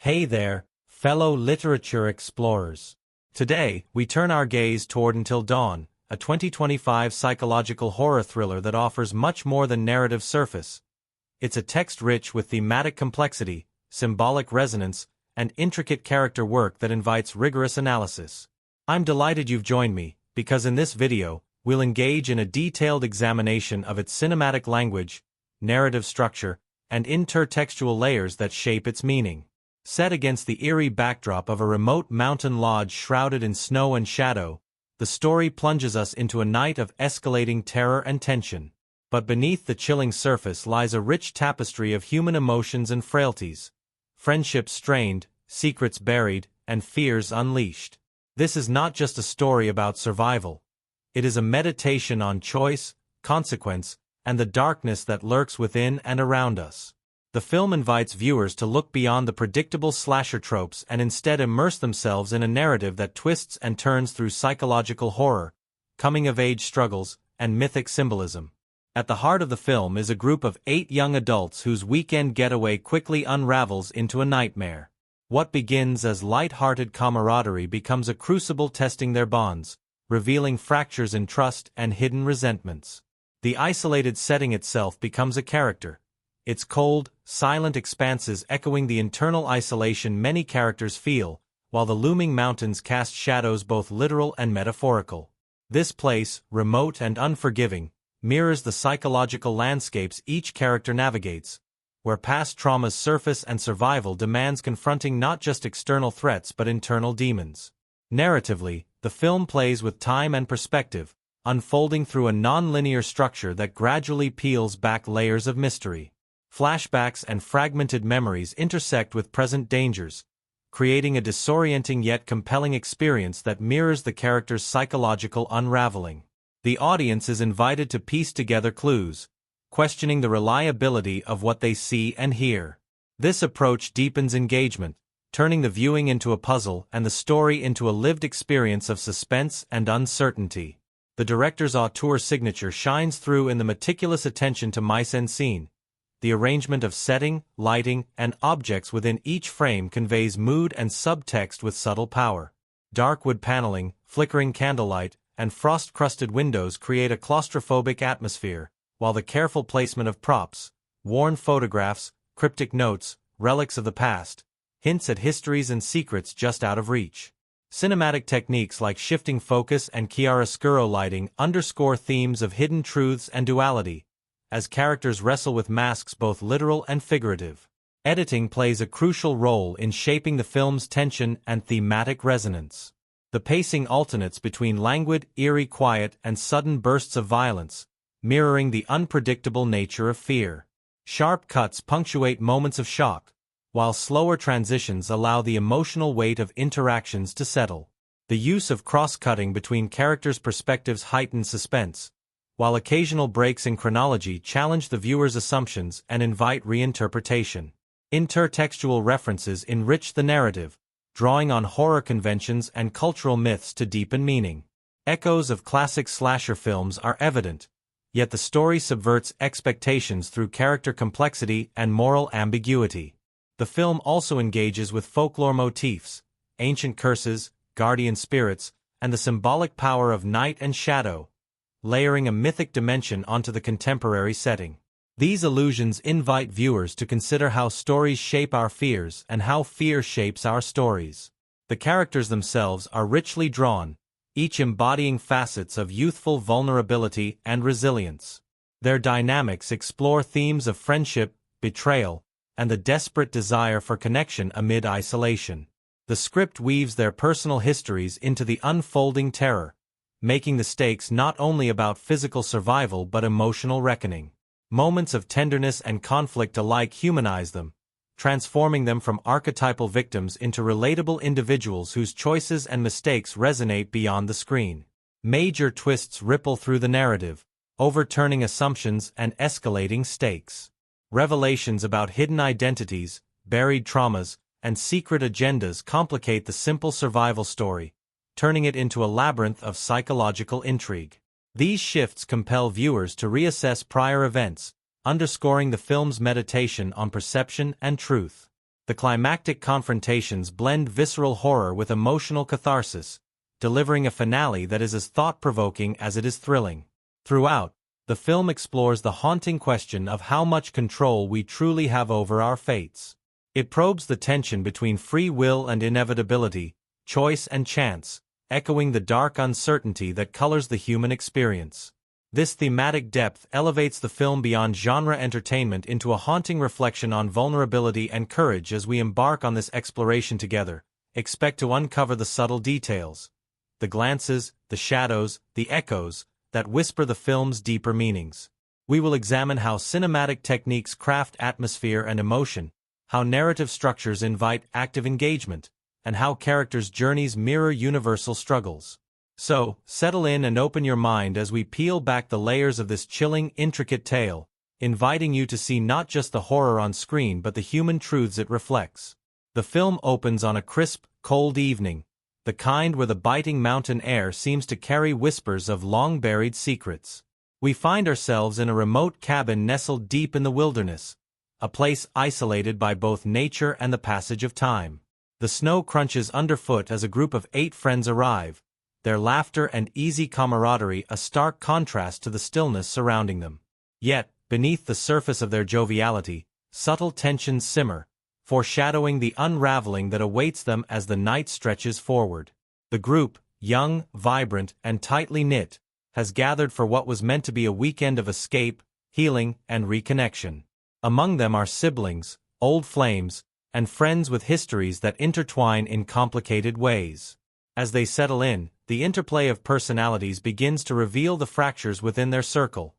Hey there, fellow literature explorers. Today, we turn our gaze toward Until Dawn, a 2025 psychological horror thriller that offers much more than narrative surface. It's a text rich with thematic complexity, symbolic resonance, and intricate character work that invites rigorous analysis. I'm delighted you've joined me, because in this video, we'll engage in a detailed examination of its cinematic language, narrative structure, and intertextual layers that shape its meaning. Set against the eerie backdrop of a remote mountain lodge shrouded in snow and shadow, the story plunges us into a night of escalating terror and tension. But beneath the chilling surface lies a rich tapestry of human emotions and frailties. Friendships strained, secrets buried, and fears unleashed. This is not just a story about survival. It is a meditation on choice, consequence, and the darkness that lurks within and around us. The film invites viewers to look beyond the predictable slasher tropes and instead immerse themselves in a narrative that twists and turns through psychological horror, coming-of-age struggles, and mythic symbolism. At the heart of the film is a group of 8 young adults whose weekend getaway quickly unravels into a nightmare. What begins as light-hearted camaraderie becomes a crucible testing their bonds, revealing fractures in trust and hidden resentments. The isolated setting itself becomes a character, its cold, silent expanses echoing the internal isolation many characters feel, while the looming mountains cast shadows both literal and metaphorical. This place, remote and unforgiving, mirrors the psychological landscapes each character navigates, where past traumas surface and survival demands confronting not just external threats but internal demons. Narratively, the film plays with time and perspective, unfolding through a non-linear structure that gradually peels back layers of mystery. Flashbacks and fragmented memories intersect with present dangers, creating a disorienting yet compelling experience that mirrors the character's psychological unraveling. The audience is invited to piece together clues, questioning the reliability of what they see and hear. This approach deepens engagement, turning the viewing into a puzzle and the story into a lived experience of suspense and uncertainty. The director's auteur signature shines through in the meticulous attention to mise-en-scene. The arrangement of setting, lighting, and objects within each frame conveys mood and subtext with subtle power. Dark wood paneling, flickering candlelight, and frost-crusted windows create a claustrophobic atmosphere, while the careful placement of props, worn photographs, cryptic notes, relics of the past, hints at histories and secrets just out of reach. Cinematic techniques like shifting focus and chiaroscuro lighting underscore themes of hidden truths and duality, as characters wrestle with masks both literal and figurative. Editing plays a crucial role in shaping the film's tension and thematic resonance. The pacing alternates between languid, eerie quiet and sudden bursts of violence, mirroring the unpredictable nature of fear. Sharp cuts punctuate moments of shock, while slower transitions allow the emotional weight of interactions to settle. The use of cross-cutting between characters' perspectives heightens suspense, while occasional breaks in chronology challenge the viewer's assumptions and invite reinterpretation. Intertextual references enrich the narrative, drawing on horror conventions and cultural myths to deepen meaning. Echoes of classic slasher films are evident, yet the story subverts expectations through character complexity and moral ambiguity. The film also engages with folklore motifs, ancient curses, guardian spirits, and the symbolic power of night and shadow, layering a mythic dimension onto the contemporary setting. These allusions invite viewers to consider how stories shape our fears and how fear shapes our stories. The characters themselves are richly drawn, each embodying facets of youthful vulnerability and resilience. Their dynamics explore themes of friendship, betrayal, and the desperate desire for connection amid isolation. The script weaves their personal histories into the unfolding terror, making the stakes not only about physical survival but emotional reckoning. Moments of tenderness and conflict alike humanize them, transforming them from archetypal victims into relatable individuals whose choices and mistakes resonate beyond the screen. Major twists ripple through the narrative, overturning assumptions and escalating stakes. Revelations about hidden identities, buried traumas, and secret agendas complicate the simple survival story, turning it into a labyrinth of psychological intrigue. These shifts compel viewers to reassess prior events, underscoring the film's meditation on perception and truth. The climactic confrontations blend visceral horror with emotional catharsis, delivering a finale that is as thought-provoking as it is thrilling. Throughout, the film explores the haunting question of how much control we truly have over our fates. It probes the tension between free will and inevitability, choice and chance, echoing the dark uncertainty that colors the human experience. This thematic depth elevates the film beyond genre entertainment into a haunting reflection on vulnerability and courage as we embark on this exploration together. Expect to uncover the subtle details, the glances, the shadows, the echoes, that whisper the film's deeper meanings. We will examine how cinematic techniques craft atmosphere and emotion, how narrative structures invite active engagement, and how characters' journeys mirror universal struggles. So, settle in and open your mind as we peel back the layers of this chilling, intricate tale, inviting you to see not just the horror on screen but the human truths it reflects. The film opens on a crisp, cold evening, the kind where the biting mountain air seems to carry whispers of long-buried secrets. We find ourselves in a remote cabin nestled deep in the wilderness, a place isolated by both nature and the passage of time. The snow crunches underfoot as a group of 8 friends arrive, their laughter and easy camaraderie a stark contrast to the stillness surrounding them. Yet, beneath the surface of their joviality, subtle tensions simmer, foreshadowing the unraveling that awaits them as the night stretches forward. The group, young, vibrant, and tightly knit, has gathered for what was meant to be a weekend of escape, healing, and reconnection. Among them are siblings, old flames, and friends with histories that intertwine in complicated ways. As they settle in, the interplay of personalities begins to reveal the fractures within their circle.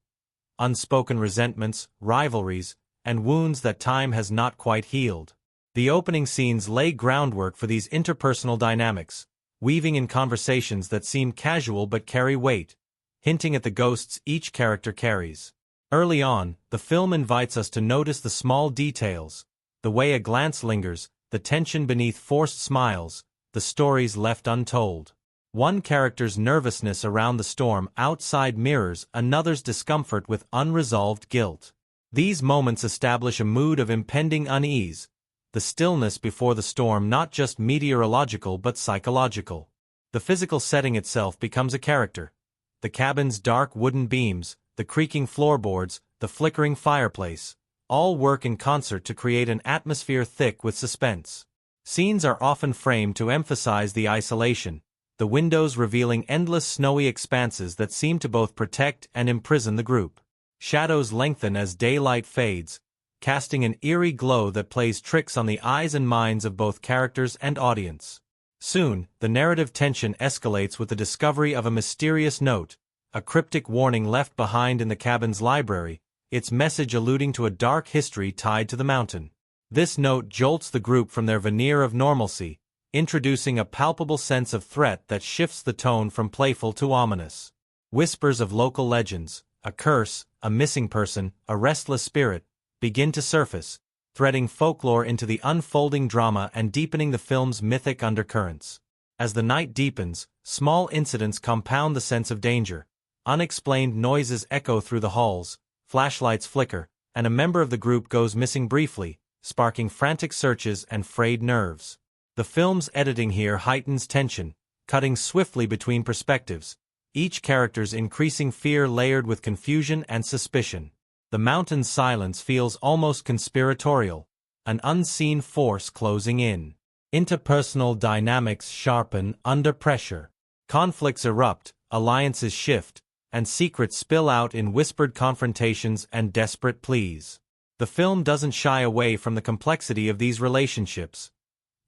Unspoken resentments, rivalries, and wounds that time has not quite healed. The opening scenes lay groundwork for these interpersonal dynamics, weaving in conversations that seem casual but carry weight, hinting at the ghosts each character carries. Early on, the film invites us to notice the small details, the way a glance lingers, the tension beneath forced smiles, the stories left untold. One character's nervousness around the storm outside mirrors another's discomfort with unresolved guilt. These moments establish a mood of impending unease, the stillness before the storm not just meteorological but psychological. The physical setting itself becomes a character. The cabin's dark wooden beams, the creaking floorboards, the flickering fireplace, all work in concert to create an atmosphere thick with suspense. Scenes are often framed to emphasize the isolation, the windows revealing endless snowy expanses that seem to both protect and imprison the group. Shadows lengthen as daylight fades, casting an eerie glow that plays tricks on the eyes and minds of both characters and audience. Soon, the narrative tension escalates with the discovery of a mysterious note, a cryptic warning left behind in the cabin's library, its message alluding to a dark history tied to the mountain. This note jolts the group from their veneer of normalcy, introducing a palpable sense of threat that shifts the tone from playful to ominous. Whispers of local legends, a curse, a missing person, a restless spirit, begin to surface, threading folklore into the unfolding drama and deepening the film's mythic undercurrents. As the night deepens, small incidents compound the sense of danger. Unexplained noises echo through the halls, flashlights flicker, and a member of the group goes missing briefly, sparking frantic searches and frayed nerves. The film's editing here heightens tension, cutting swiftly between perspectives, each character's increasing fear layered with confusion and suspicion. The mountain's silence feels almost conspiratorial, an unseen force closing in. Interpersonal dynamics sharpen under pressure. Conflicts erupt, alliances shift, and secrets spill out in whispered confrontations and desperate pleas. The film doesn't shy away from the complexity of these relationships.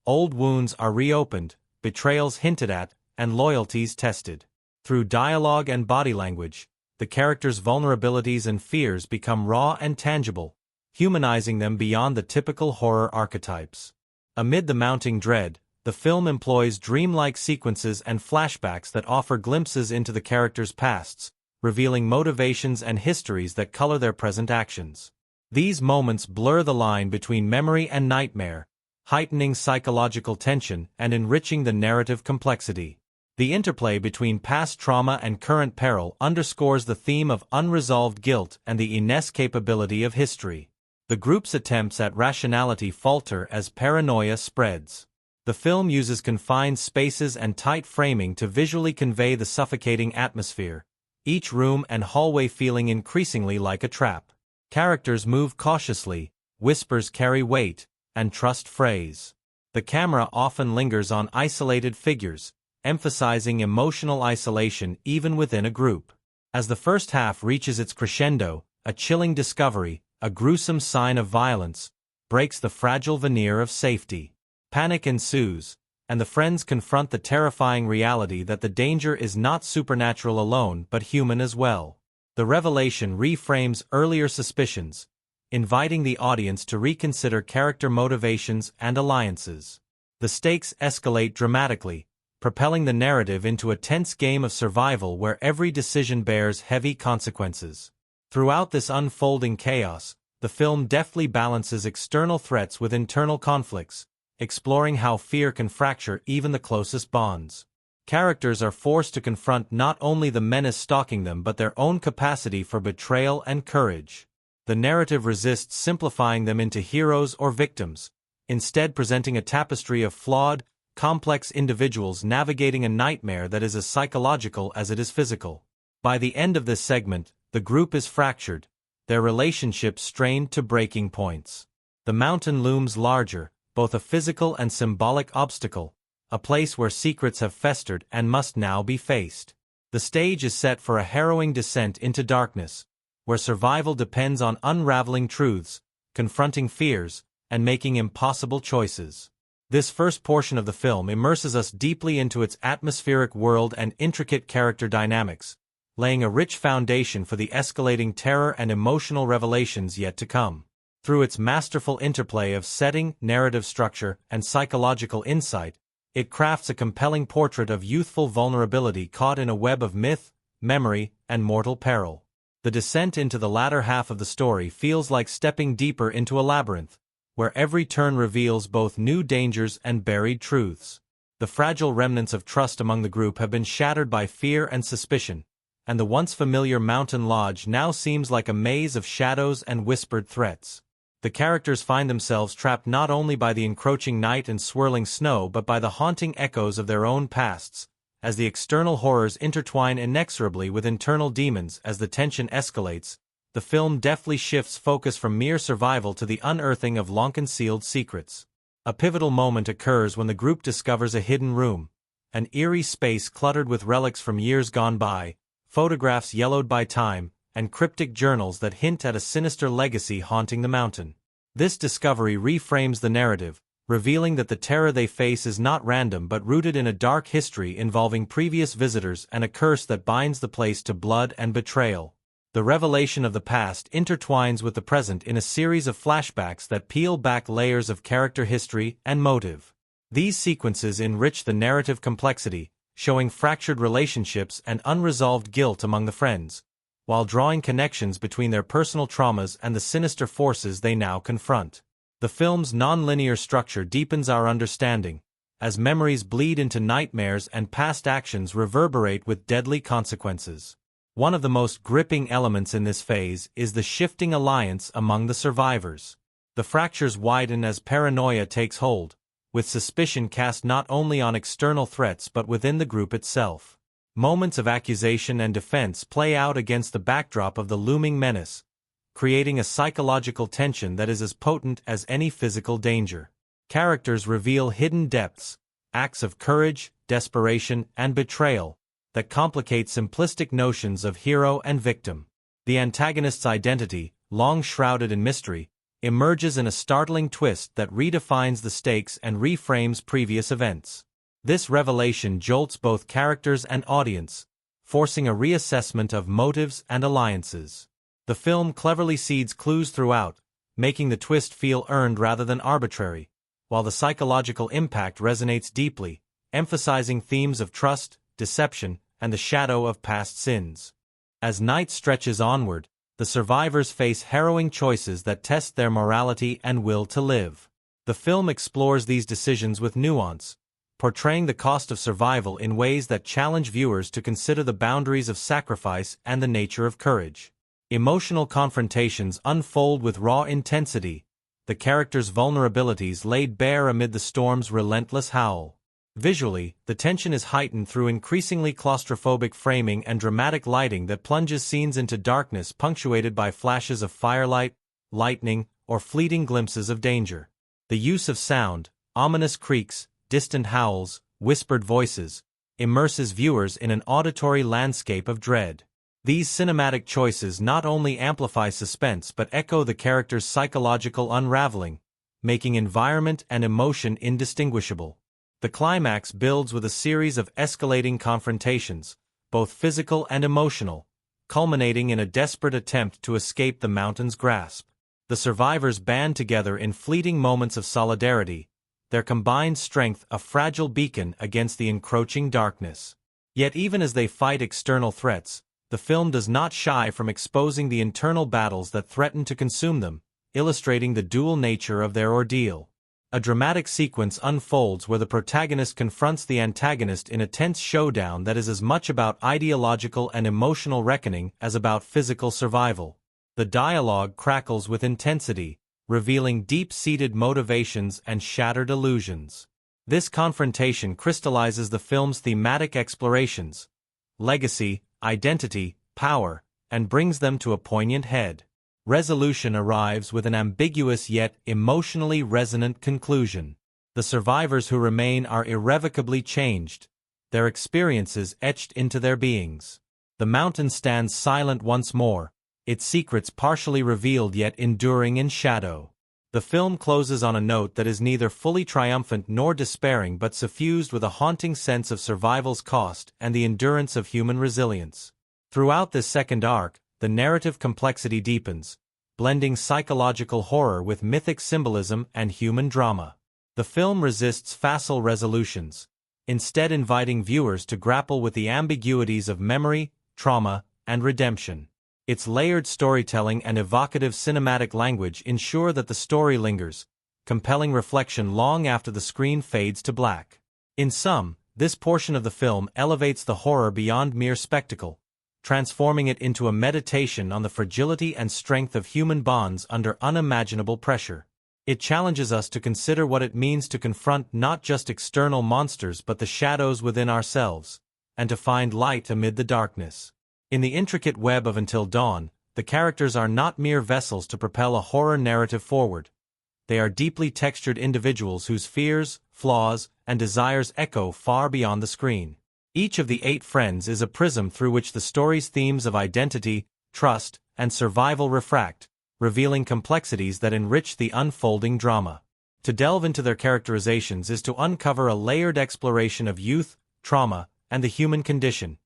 Old wounds are reopened, betrayals hinted at, and loyalties tested. Through dialogue and body language, the characters' vulnerabilities and fears become raw and tangible, humanizing them beyond the typical horror archetypes. Amid the mounting dread, the film employs dreamlike sequences and flashbacks that offer glimpses into the characters' pasts, revealing motivations and histories that color their present actions. These moments blur the line between memory and nightmare, heightening psychological tension and enriching the narrative complexity. The interplay between past trauma and current peril underscores the theme of unresolved guilt and the inescapability of history. The group's attempts at rationality falter as paranoia spreads. The film uses confined spaces and tight framing to visually convey the suffocating atmosphere, each room and hallway feeling increasingly like a trap. Characters move cautiously, whispers carry weight, and trust phrase. The camera often lingers on isolated figures, emphasizing emotional isolation even within a group. As the first half reaches its crescendo, a chilling discovery, a gruesome sign of violence, breaks the fragile veneer of safety. Panic ensues, and the friends confront the terrifying reality that the danger is not supernatural alone but human as well. The revelation reframes earlier suspicions, inviting the audience to reconsider character motivations and alliances. The stakes escalate dramatically, propelling the narrative into a tense game of survival where every decision bears heavy consequences. Throughout this unfolding chaos, the film deftly balances external threats with internal conflicts, exploring how fear can fracture even the closest bonds. Characters are forced to confront not only the menace stalking them but their own capacity for betrayal and courage. The narrative resists simplifying them into heroes or victims, instead presenting a tapestry of flawed, complex individuals navigating a nightmare that is as psychological as it is physical. By the end of this segment, the group is fractured, their relationships strained to breaking points. The mountain looms larger, both a physical and symbolic obstacle, a place where secrets have festered and must now be faced. The stage is set for a harrowing descent into darkness, where survival depends on unraveling truths, confronting fears, and making impossible choices. This first portion of the film immerses us deeply into its atmospheric world and intricate character dynamics, laying a rich foundation for the escalating terror and emotional revelations yet to come. Through its masterful interplay of setting, narrative structure, and psychological insight, it crafts a compelling portrait of youthful vulnerability caught in a web of myth, memory, and mortal peril. The descent into the latter half of the story feels like stepping deeper into a labyrinth, where every turn reveals both new dangers and buried truths. The fragile remnants of trust among the group have been shattered by fear and suspicion, and the once familiar mountain lodge now seems like a maze of shadows and whispered threats. The characters find themselves trapped not only by the encroaching night and swirling snow but by the haunting echoes of their own pasts, as the external horrors intertwine inexorably with internal demons. As the tension escalates, the film deftly shifts focus from mere survival to the unearthing of long-concealed secrets. A pivotal moment occurs when the group discovers a hidden room, an eerie space cluttered with relics from years gone by, photographs yellowed by time, and cryptic journals that hint at a sinister legacy haunting the mountain. This discovery reframes the narrative, revealing that the terror they face is not random but rooted in a dark history involving previous visitors and a curse that binds the place to blood and betrayal. The revelation of the past intertwines with the present in a series of flashbacks that peel back layers of character history and motive. These sequences enrich the narrative complexity, showing fractured relationships and unresolved guilt among the friends, while drawing connections between their personal traumas and the sinister forces they now confront. The film's non-linear structure deepens our understanding, as memories bleed into nightmares and past actions reverberate with deadly consequences. One of the most gripping elements in this phase is the shifting alliance among the survivors. The fractures widen as paranoia takes hold, with suspicion cast not only on external threats but within the group itself. Moments of accusation and defense play out against the backdrop of the looming menace, creating a psychological tension that is as potent as any physical danger. Characters reveal hidden depths, acts of courage, desperation, and betrayal, that complicate simplistic notions of hero and victim. The antagonist's identity, long shrouded in mystery, emerges in a startling twist that redefines the stakes and reframes previous events. This revelation jolts both characters and audience, forcing a reassessment of motives and alliances. The film cleverly seeds clues throughout, making the twist feel earned rather than arbitrary, while the psychological impact resonates deeply, emphasizing themes of trust, deception, and the shadow of past sins. As night stretches onward, the survivors face harrowing choices that test their morality and will to live. The film explores these decisions with nuance, portraying the cost of survival in ways that challenge viewers to consider the boundaries of sacrifice and the nature of courage. Emotional confrontations unfold with raw intensity, the characters' vulnerabilities laid bare amid the storm's relentless howl. Visually, the tension is heightened through increasingly claustrophobic framing and dramatic lighting that plunges scenes into darkness punctuated by flashes of firelight, lightning, or fleeting glimpses of danger. The use of sound, ominous creaks, distant howls, whispered voices, immerses viewers in an auditory landscape of dread. These cinematic choices not only amplify suspense but echo the character's psychological unraveling, making environment and emotion indistinguishable. The climax builds with a series of escalating confrontations, both physical and emotional, culminating in a desperate attempt to escape the mountain's grasp. The survivors band together in fleeting moments of solidarity, their combined strength a fragile beacon against the encroaching darkness. Yet even as they fight external threats, the film does not shy from exposing the internal battles that threaten to consume them, illustrating the dual nature of their ordeal. A dramatic sequence unfolds where the protagonist confronts the antagonist in a tense showdown that is as much about ideological and emotional reckoning as about physical survival. The dialogue crackles with intensity, revealing deep-seated motivations and shattered illusions. This confrontation crystallizes the film's thematic explorations, legacy, identity, power, and brings them to a poignant head. Resolution arrives with an ambiguous yet emotionally resonant conclusion. The survivors who remain are irrevocably changed, their experiences etched into their beings. The mountain stands silent once more, its secrets partially revealed yet enduring in shadow. The film closes on a note that is neither fully triumphant nor despairing but suffused with a haunting sense of survival's cost and the endurance of human resilience. Throughout this second arc, the narrative complexity deepens, blending psychological horror with mythic symbolism and human drama. The film resists facile resolutions, instead inviting viewers to grapple with the ambiguities of memory, trauma, and redemption. Its layered storytelling and evocative cinematic language ensure that the story lingers, compelling reflection long after the screen fades to black. In sum, this portion of the film elevates the horror beyond mere spectacle, transforming it into a meditation on the fragility and strength of human bonds under unimaginable pressure. It challenges us to consider what it means to confront not just external monsters but the shadows within ourselves, and to find light amid the darkness. In the intricate web of Until Dawn, the characters are not mere vessels to propel a horror narrative forward. They are deeply textured individuals whose fears, flaws, and desires echo far beyond the screen. Each of the 8 friends is a prism through which the story's themes of identity, trust, and survival refract, revealing complexities that enrich the unfolding drama. To delve into their characterizations is to uncover a layered exploration of youth, trauma, and the human condition,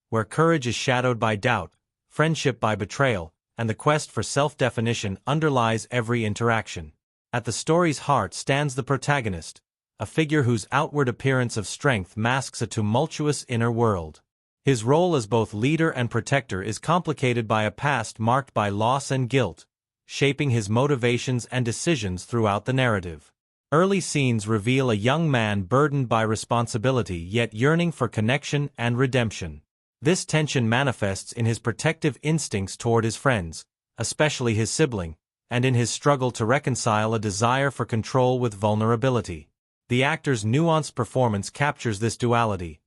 where courage is shadowed by doubt, friendship by betrayal, and the quest for self-definition underlies every interaction. At the story's heart stands the protagonist, a figure whose outward appearance of strength masks a tumultuous inner world. His role as both leader and protector is complicated by a past marked by loss and guilt, shaping his motivations and decisions throughout the narrative. Early scenes reveal a young man burdened by responsibility yet yearning for connection and redemption. This tension manifests in his protective instincts toward his friends, especially his sibling, and in his struggle to reconcile a desire for control with vulnerability. The actor's nuanced performance captures this duality,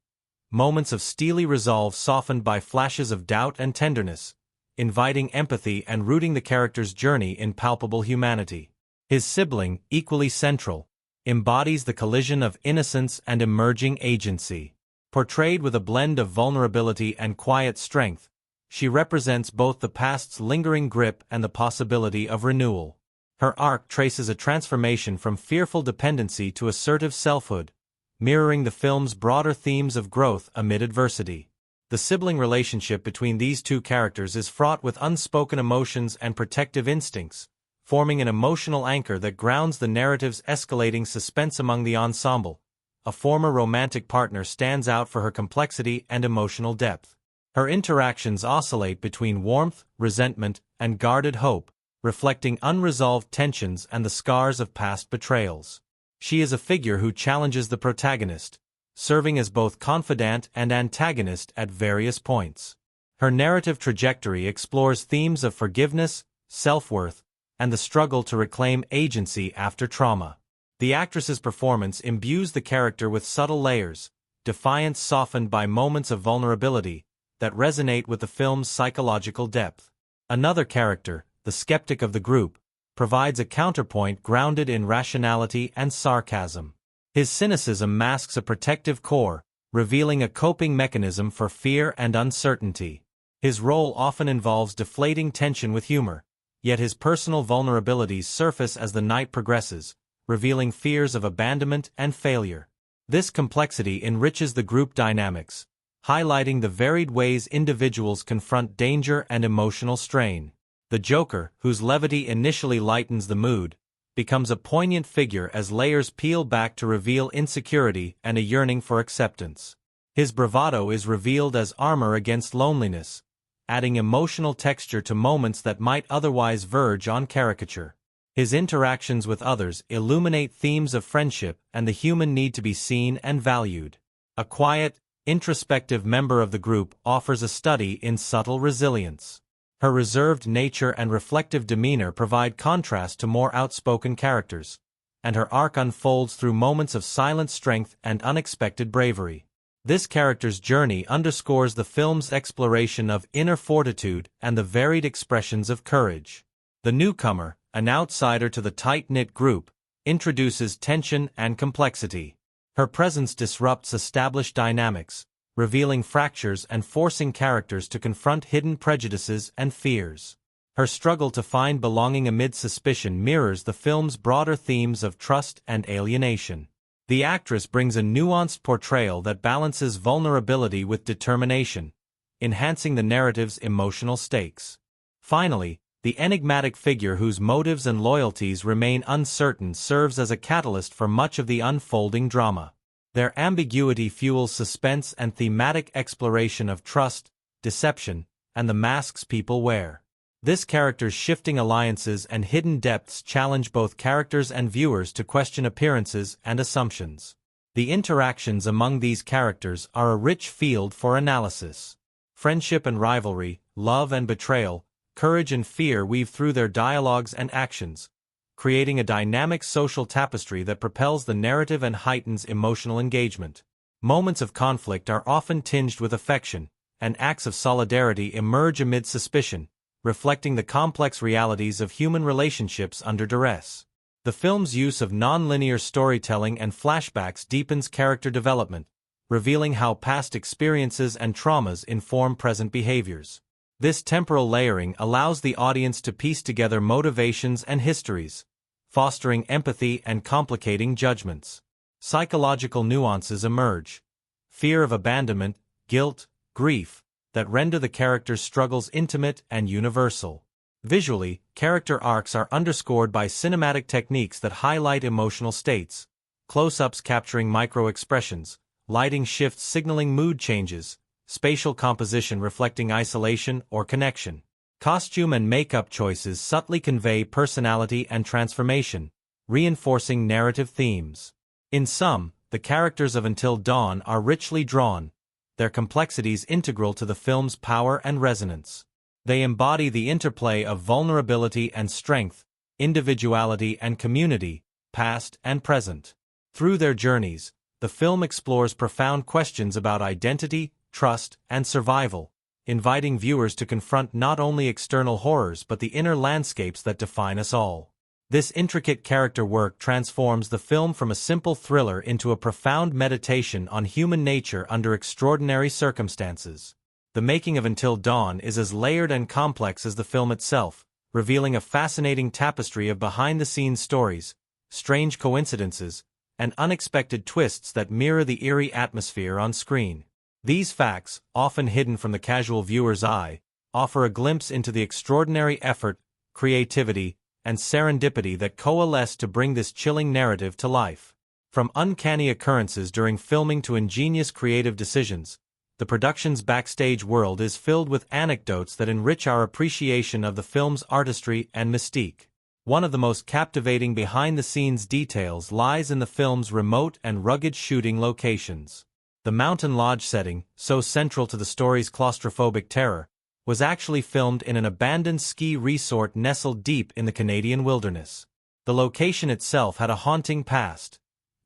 moments of steely resolve softened by flashes of doubt and tenderness, inviting empathy and rooting the character's journey in palpable humanity. His sibling, equally central, embodies the collision of innocence and emerging agency. Portrayed with a blend of vulnerability and quiet strength, she represents both the past's lingering grip and the possibility of renewal. Her arc traces a transformation from fearful dependency to assertive selfhood, mirroring the film's broader themes of growth amid adversity. The sibling relationship between these two characters is fraught with unspoken emotions and protective instincts, forming an emotional anchor that grounds the narrative's escalating suspense among the ensemble. A former romantic partner stands out for her complexity and emotional depth. Her interactions oscillate between warmth, resentment, and guarded hope, reflecting unresolved tensions and the scars of past betrayals. She is a figure who challenges the protagonist, serving as both confidant and antagonist at various points. Her narrative trajectory explores themes of forgiveness, self-worth, and the struggle to reclaim agency after trauma. The actress's performance imbues the character with subtle layers, defiance softened by moments of vulnerability, that resonate with the film's psychological depth. Another character, the skeptic of the group, provides a counterpoint grounded in rationality and sarcasm. His cynicism masks a protective core, revealing a coping mechanism for fear and uncertainty. His role often involves deflating tension with humor, yet his personal vulnerabilities surface as the night progresses, revealing fears of abandonment and failure. This complexity enriches the group dynamics, highlighting the varied ways individuals confront danger and emotional strain. The Joker, whose levity initially lightens the mood, becomes a poignant figure as layers peel back to reveal insecurity and a yearning for acceptance. His bravado is revealed as armor against loneliness, adding emotional texture to moments that might otherwise verge on caricature. His interactions with others illuminate themes of friendship and the human need to be seen and valued. A quiet, introspective member of the group offers a study in subtle resilience. Her reserved nature and reflective demeanor provide contrast to more outspoken characters, and her arc unfolds through moments of silent strength and unexpected bravery. This character's journey underscores the film's exploration of inner fortitude and the varied expressions of courage. The newcomer, an outsider to the tight-knit group, introduces tension and complexity. Her presence disrupts established dynamics, revealing fractures and forcing characters to confront hidden prejudices and fears. Her struggle to find belonging amid suspicion mirrors the film's broader themes of trust and alienation. The actress brings a nuanced portrayal that balances vulnerability with determination, enhancing the narrative's emotional stakes. Finally, the enigmatic figure whose motives and loyalties remain uncertain serves as a catalyst for much of the unfolding drama. Their ambiguity fuels suspense and thematic exploration of trust, deception, and the masks people wear. This character's shifting alliances and hidden depths challenge both characters and viewers to question appearances and assumptions. The interactions among these characters are a rich field for analysis. Friendship and rivalry, love and betrayal, courage and fear weave through their dialogues and actions, creating a dynamic social tapestry that propels the narrative and heightens emotional engagement. Moments of conflict are often tinged with affection, and acts of solidarity emerge amid suspicion, reflecting the complex realities of human relationships under duress. The film's use of non-linear storytelling and flashbacks deepens character development, revealing how past experiences and traumas inform present behaviors. This temporal layering allows the audience to piece together motivations and histories, fostering empathy and complicating judgments. Psychological nuances emerge: fear of abandonment, guilt, grief, that render the character's struggles intimate and universal. Visually, character arcs are underscored by cinematic techniques that highlight emotional states, close-ups capturing micro-expressions, lighting shifts signaling mood changes, spatial composition reflecting isolation or connection. Costume and makeup choices subtly convey personality and transformation, reinforcing narrative themes. In sum, the characters of Until Dawn are richly drawn, their complexities integral to the film's power and resonance. They embody the interplay of vulnerability and strength, individuality and community, past and present. Through their journeys, the film explores profound questions about identity, trust, and survival, inviting viewers to confront not only external horrors but the inner landscapes that define us all. This intricate character work transforms the film from a simple thriller into a profound meditation on human nature under extraordinary circumstances. The making of Until Dawn is as layered and complex as the film itself, revealing a fascinating tapestry of behind-the-scenes stories, strange coincidences, and unexpected twists that mirror the eerie atmosphere on screen. These facts, often hidden from the casual viewer's eye, offer a glimpse into the extraordinary effort, creativity, and serendipity that coalesce to bring this chilling narrative to life. From uncanny occurrences during filming to ingenious creative decisions, the production's backstage world is filled with anecdotes that enrich our appreciation of the film's artistry and mystique. One of the most captivating behind-the-scenes details lies in the film's remote and rugged shooting locations. The The mountain lodge setting, so central to the story's claustrophobic terror, was actually filmed in an abandoned ski resort nestled deep in the Canadian wilderness. The location itself had a haunting past.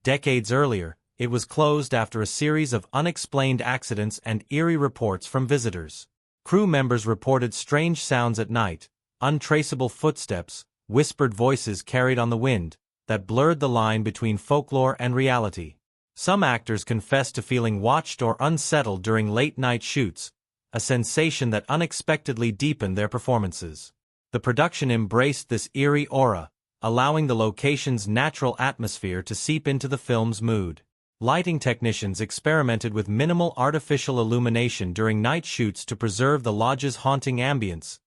Decades earlier, it was closed after a series of unexplained accidents and eerie reports from visitors. Crew members reported strange sounds at night, untraceable footsteps, whispered voices carried on the wind, that blurred the line between folklore and reality. Some actors confessed to feeling watched or unsettled during late-night shoots, a sensation that unexpectedly deepened their performances. The production embraced this eerie aura, allowing the location's natural atmosphere to seep into the film's mood. Lighting technicians experimented with minimal artificial illumination during night shoots to preserve the lodge's haunting ambience,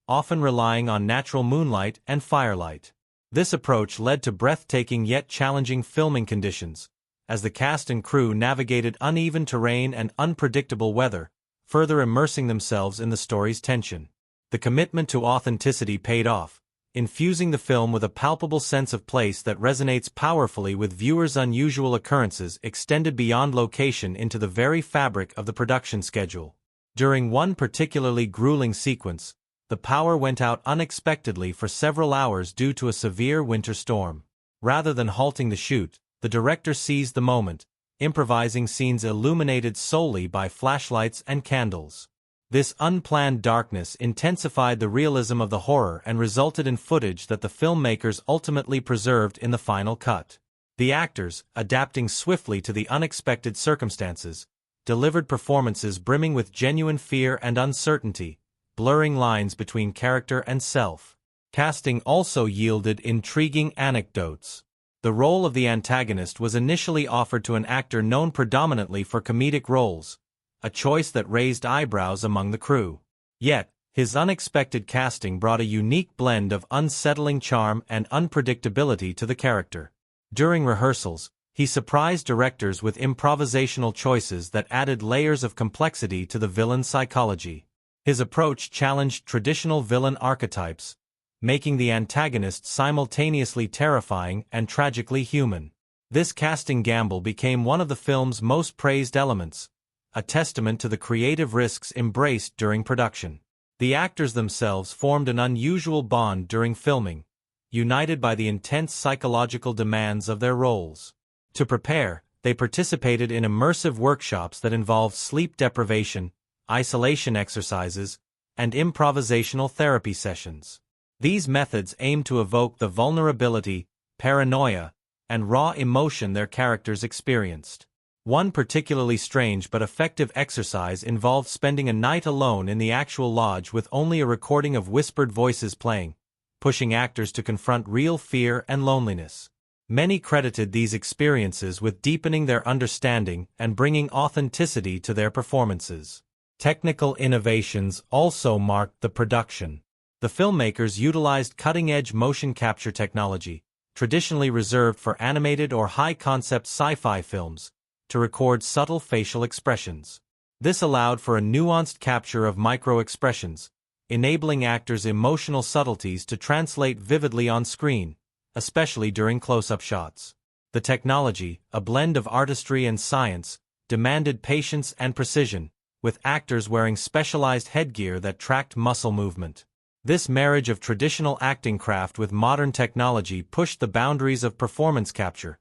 often relying on natural moonlight and firelight. This approach led to breathtaking yet challenging filming conditions, as the cast and crew navigated uneven terrain and unpredictable weather, further immersing themselves in the story's tension. The commitment to authenticity paid off, infusing the film with a palpable sense of place that resonates powerfully with viewers. Unusual occurrences extended beyond location into the very fabric of the production schedule. During one particularly grueling sequence, the power went out unexpectedly for several hours due to a severe winter storm. Rather than halting the shoot, the director seized the moment, improvising scenes illuminated solely by flashlights and candles. This unplanned darkness intensified the realism of the horror and resulted in footage that the filmmakers ultimately preserved in the final cut. The actors, adapting swiftly to the unexpected circumstances, delivered performances brimming with genuine fear and uncertainty, blurring lines between character and self. Casting also yielded intriguing anecdotes. The role of the antagonist was initially offered to an actor known predominantly for comedic roles, a choice that raised eyebrows among the crew. Yet, his unexpected casting brought a unique blend of unsettling charm and unpredictability to the character. During rehearsals, he surprised directors with improvisational choices that added layers of complexity to the villain's psychology. His approach challenged traditional villain archetypes, making the antagonist simultaneously terrifying and tragically human. This casting gamble became one of the film's most praised elements, a testament to the creative risks embraced during production. The actors themselves formed an unusual bond during filming, united by the intense psychological demands of their roles. To prepare, they participated in immersive workshops that involved sleep deprivation, isolation exercises, and improvisational therapy sessions. These methods aimed to evoke the vulnerability, paranoia, and raw emotion their characters experienced. One particularly strange but effective exercise involved spending a night alone in the actual lodge with only a recording of whispered voices playing, pushing actors to confront real fear and loneliness. Many credited these experiences with deepening their understanding and bringing authenticity to their performances. Technical innovations also marked the production. The filmmakers utilized cutting-edge motion capture technology, traditionally reserved for animated or high-concept sci-fi films, to record subtle facial expressions. This allowed for a nuanced capture of micro-expressions, enabling actors' emotional subtleties to translate vividly on screen, especially during close-up shots. The technology, a blend of artistry and science, demanded patience and precision, with actors wearing specialized headgear that tracked muscle movement. This marriage of traditional acting craft with modern technology pushed the boundaries of performance capture,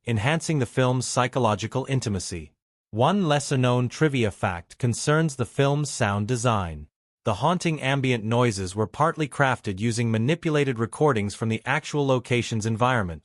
enhancing the film's psychological intimacy. One lesser-known trivia fact concerns the film's sound design. The haunting ambient noises were partly crafted using manipulated recordings from the actual location's environment.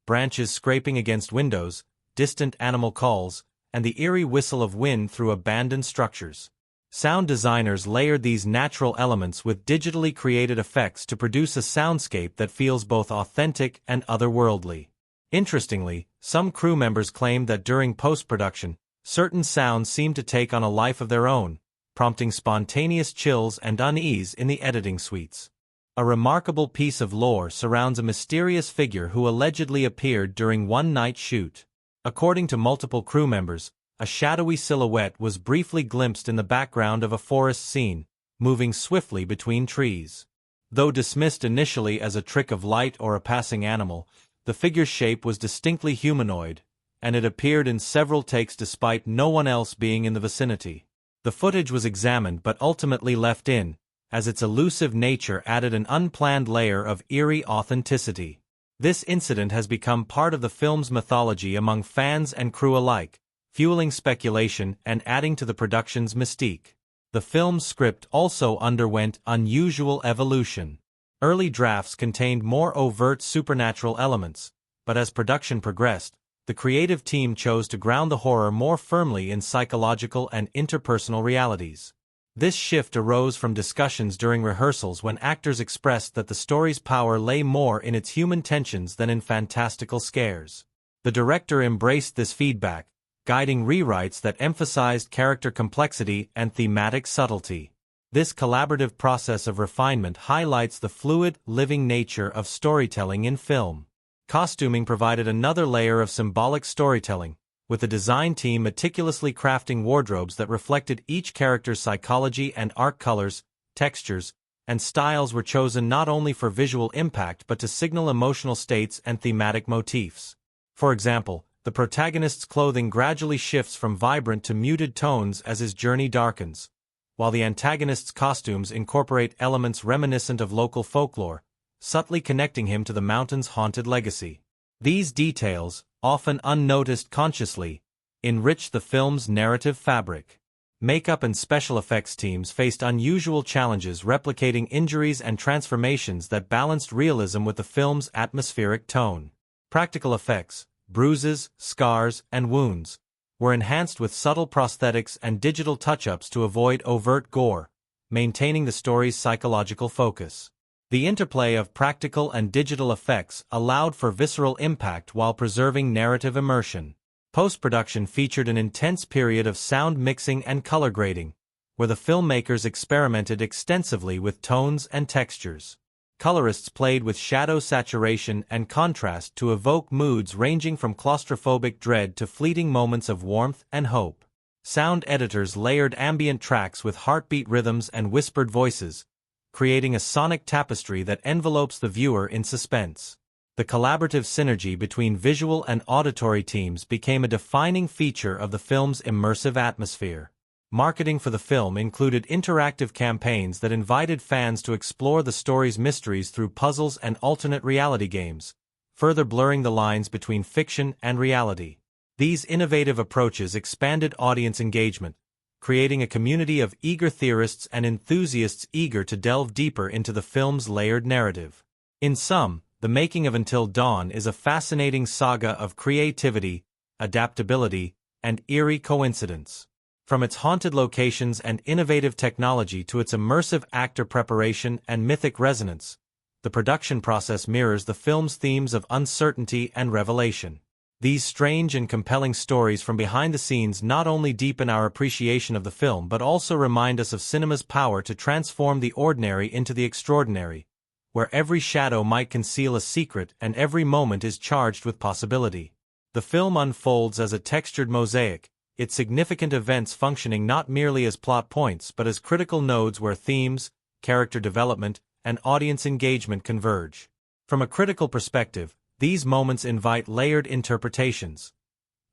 Branches scraping against windows, distant animal calls, and the eerie whistle of wind through abandoned structures. Sound designers layered these natural elements with digitally created effects to produce a soundscape that feels both authentic and otherworldly. Interestingly, some crew members claimed that during post-production, certain sounds seemed to take on a life of their own, prompting spontaneous chills and unease in the editing suites. A remarkable piece of lore surrounds a mysterious figure who allegedly appeared during one night shoot. According to multiple crew members, a shadowy silhouette was briefly glimpsed in the background of a forest scene, moving swiftly between trees. Though dismissed initially as a trick of light or a passing animal, the figure's shape was distinctly humanoid, and it appeared in several takes despite no one else being in the vicinity. The footage was examined but ultimately left in, as its elusive nature added an unplanned layer of eerie authenticity. This incident has become part of the film's mythology among fans and crew alike, fueling speculation and adding to the production's mystique. The film's script also underwent unusual evolution. Early drafts contained more overt supernatural elements, but as production progressed, the creative team chose to ground the horror more firmly in psychological and interpersonal realities. This shift arose from discussions during rehearsals when actors expressed that the story's power lay more in its human tensions than in fantastical scares. The director embraced this feedback, guiding rewrites that emphasized character complexity and thematic subtlety. This collaborative process of refinement highlights the fluid, living nature of storytelling in film. Costuming provided another layer of symbolic storytelling, with the design team meticulously crafting wardrobes that reflected each character's psychology, and arc colors, textures, and styles were chosen not only for visual impact but to signal emotional states and thematic motifs. For example, the protagonist's clothing gradually shifts from vibrant to muted tones as his journey darkens, while the antagonist's costumes incorporate elements reminiscent of local folklore, subtly connecting him to the mountain's haunted legacy. These details, often unnoticed consciously, enrich the film's narrative fabric. Makeup and special effects teams faced unusual challenges replicating injuries and transformations that balanced realism with the film's atmospheric tone. Practical effects, bruises, scars, and wounds, were enhanced with subtle prosthetics and digital touch-ups to avoid overt gore, maintaining the story's psychological focus. The interplay of practical and digital effects allowed for visceral impact while preserving narrative immersion. Post-production featured an intense period of sound mixing and color grading, where the filmmakers experimented extensively with tones and textures. Colorists played with shadow saturation and contrast to evoke moods ranging from claustrophobic dread to fleeting moments of warmth and hope. Sound editors layered ambient tracks with heartbeat rhythms and whispered voices, creating a sonic tapestry that envelopes the viewer in suspense. The collaborative synergy between visual and auditory teams became a defining feature of the film's immersive atmosphere. Marketing for the film included interactive campaigns that invited fans to explore the story's mysteries through puzzles and alternate reality games, further blurring the lines between fiction and reality. These innovative approaches expanded audience engagement, creating a community of eager theorists and enthusiasts eager to delve deeper into the film's layered narrative. In sum, the making of Until Dawn is a fascinating saga of creativity, adaptability, and eerie coincidence. From its haunted locations and innovative technology to its immersive actor preparation and mythic resonance, the production process mirrors the film's themes of uncertainty and revelation. These strange and compelling stories from behind the scenes not only deepen our appreciation of the film but also remind us of cinema's power to transform the ordinary into the extraordinary, where every shadow might conceal a secret and every moment is charged with possibility. The film unfolds as a textured mosaic, its significant events functioning not merely as plot points but as critical nodes where themes, character development, and audience engagement converge. From a critical perspective, these moments invite layered interpretations,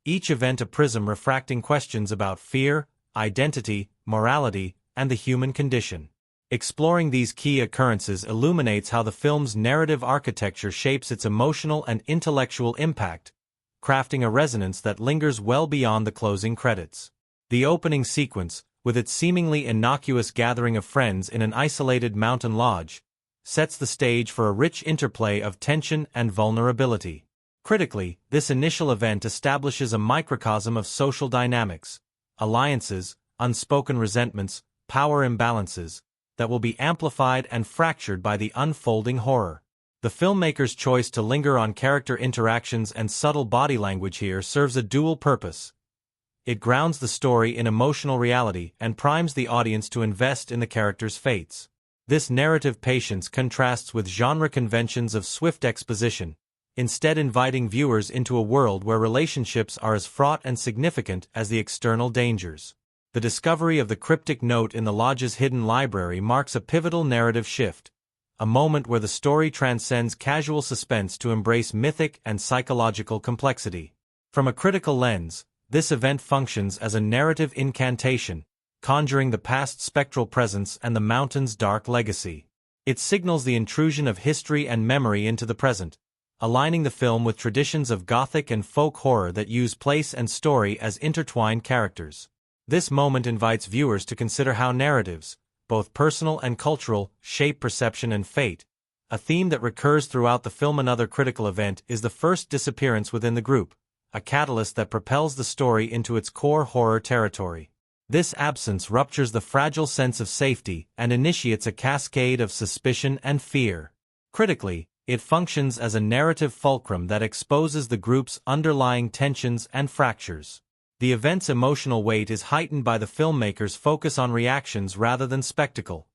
each event a prism refracting questions about fear, identity, morality, and the human condition. Exploring these key occurrences illuminates how the film's narrative architecture shapes its emotional and intellectual impact, crafting a resonance that lingers well beyond the closing credits. The opening sequence, with its seemingly innocuous gathering of friends in an isolated mountain lodge, sets the stage for a rich interplay of tension and vulnerability. Critically, this initial event establishes a microcosm of social dynamics, alliances, unspoken resentments, power imbalances, that will be amplified and fractured by the unfolding horror. The filmmaker's choice to linger on character interactions and subtle body language here serves a dual purpose. It grounds the story in emotional reality and primes the audience to invest in the characters' fates. This narrative patience contrasts with genre conventions of swift exposition, instead inviting viewers into a world where relationships are as fraught and significant as the external dangers. The discovery of the cryptic note in the lodge's hidden library marks a pivotal narrative shift, a moment where the story transcends casual suspense to embrace mythic and psychological complexity. From a critical lens, this event functions as a narrative incantation, conjuring the past's spectral presence and the mountain's dark legacy. It signals the intrusion of history and memory into the present, aligning the film with traditions of Gothic and folk horror that use place and story as intertwined characters. This moment invites viewers to consider how narratives, both personal and cultural, shape perception and fate. A theme that recurs throughout the film. Another critical event is the first disappearance within the group, a catalyst that propels the story into its core horror territory. This absence ruptures the fragile sense of safety and initiates a cascade of suspicion and fear. Critically, it functions as a narrative fulcrum that exposes the group's underlying tensions and fractures. The event's emotional weight is heightened by the filmmaker's focus on reactions rather than spectacle.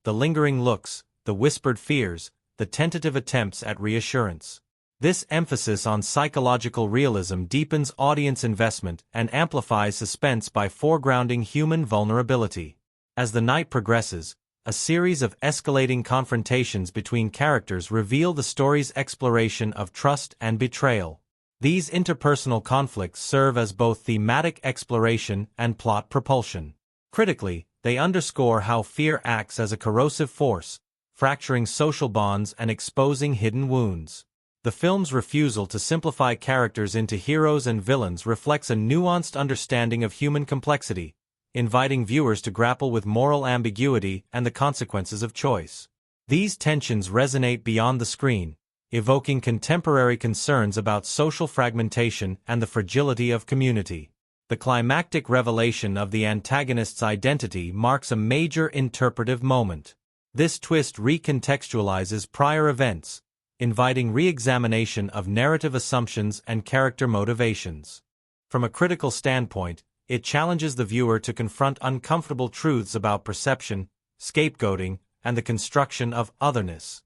The lingering looks, the whispered fears, the tentative attempts at reassurance. This emphasis on psychological realism deepens audience investment and amplifies suspense by foregrounding human vulnerability. As the night progresses, a series of escalating confrontations between characters reveal the story's exploration of trust and betrayal. These interpersonal conflicts serve as both thematic exploration and plot propulsion. Critically, they underscore how fear acts as a corrosive force, fracturing social bonds and exposing hidden wounds. The film's refusal to simplify characters into heroes and villains reflects a nuanced understanding of human complexity, inviting viewers to grapple with moral ambiguity and the consequences of choice. These tensions resonate beyond the screen, evoking contemporary concerns about social fragmentation and the fragility of community. The climactic revelation of the antagonist's identity marks a major interpretive moment. This twist recontextualizes prior events, inviting re-examination of narrative assumptions and character motivations. From a critical standpoint, it challenges the viewer to confront uncomfortable truths about perception, scapegoating, and the construction of otherness.